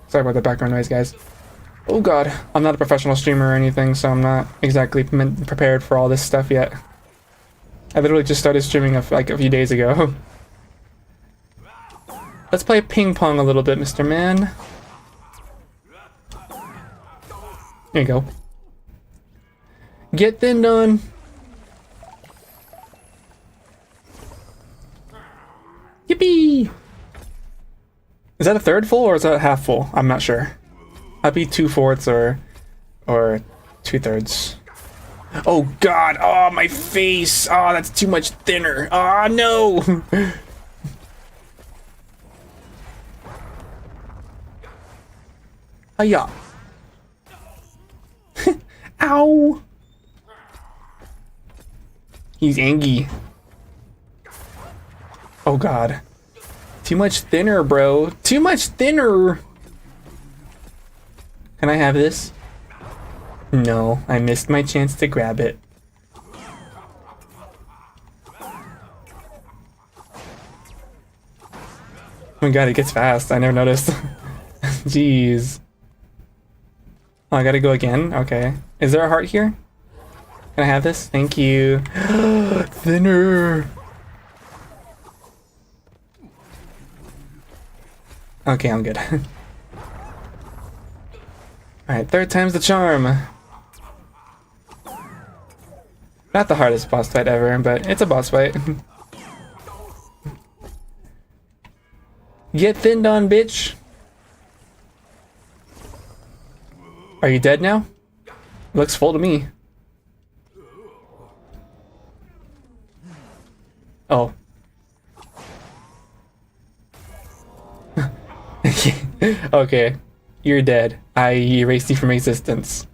A: Sorry about the background noise, guys. Oh god, I'm not a professional streamer or anything, so I'm not exactly prepared for all this stuff yet. I literally just started streaming like a few days ago. Let's play ping pong a little bit, Mr. Man. There you go. Get thinned on. Yippee! Is that a third full or is that half full? I'm not sure. I'd be 2/4 or 2/3. Oh god! Oh, my face! Oh, that's too much thinner. Oh no! Hiya! Ow! He's angry. Oh god. Too much thinner, bro. Too much thinner! Can I have this? No, I missed my chance to grab it. Oh my god, it gets fast. I never noticed. Jeez. Oh, I gotta go again? Okay. Is there a heart here? Can I have this? Thank you. Thinner! Okay, I'm good. Alright, third time's the charm. Not the hardest boss fight ever, but it's a boss fight. Get thinned on, bitch! Are you dead now? Looks full to me. Oh. Okay. You're dead. I erased you from existence.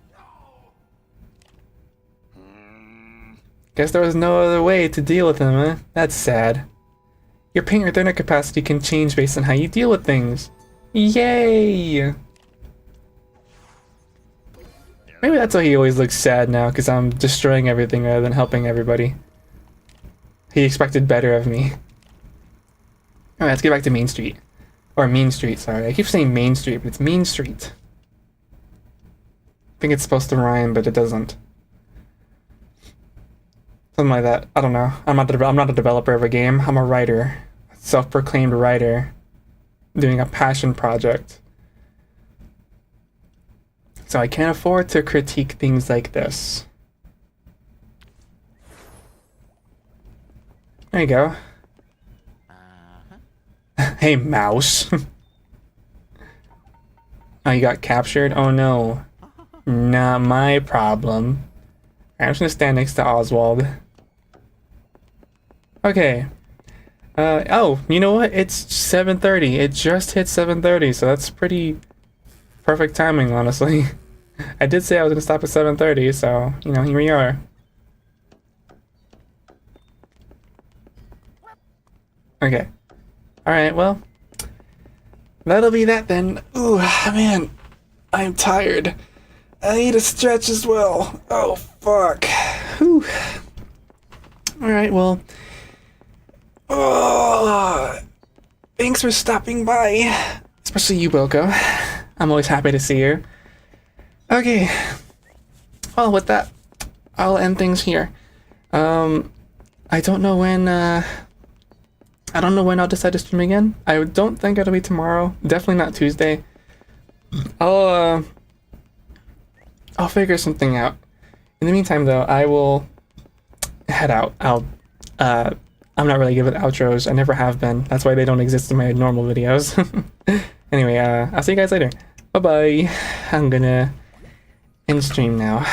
A: Guess there was no other way to deal with him, huh? That's sad. Your paint or thinner capacity can change based on how you deal with things. Yay! Maybe that's why he always looks sad now, because I'm destroying everything rather than helping everybody. He expected better of me. Alright, let's get back to Main Street. Or Mean Street, sorry. I keep saying Main Street, but it's Mean Street. I think it's supposed to rhyme, but it doesn't. Something like that. I don't know. I'm not a developer of a game. I'm a writer. Self-proclaimed writer. Doing a passion project. So I can't afford to critique things like this. There you go. Hey, mouse. Oh, you got captured? Oh no. Not my problem. I'm just gonna stand next to Oswald. Okay. Oh, you know what? It's 7:30. It just hit 7:30, so that's pretty perfect timing, honestly. I did say I was gonna stop at 7:30, so, you know, here we are. Okay. Alright, well. That'll be that then. Ooh, man. I'm tired. I need a stretch as well. Oh, fuck. Whew. Alright, well. Oh, thanks for stopping by. Especially you, Boko. I'm always happy to see you. Okay. Well, with that, I'll end things here. I don't know when, I'll decide to stream again. I don't think it'll be tomorrow. Definitely not Tuesday. I'll figure something out. In the meantime, though, I will head out. I'm not really good with outros. I never have been. That's why they don't exist in my normal videos. Anyway, I'll see you guys later. Bye-bye. I'm gonna end stream now.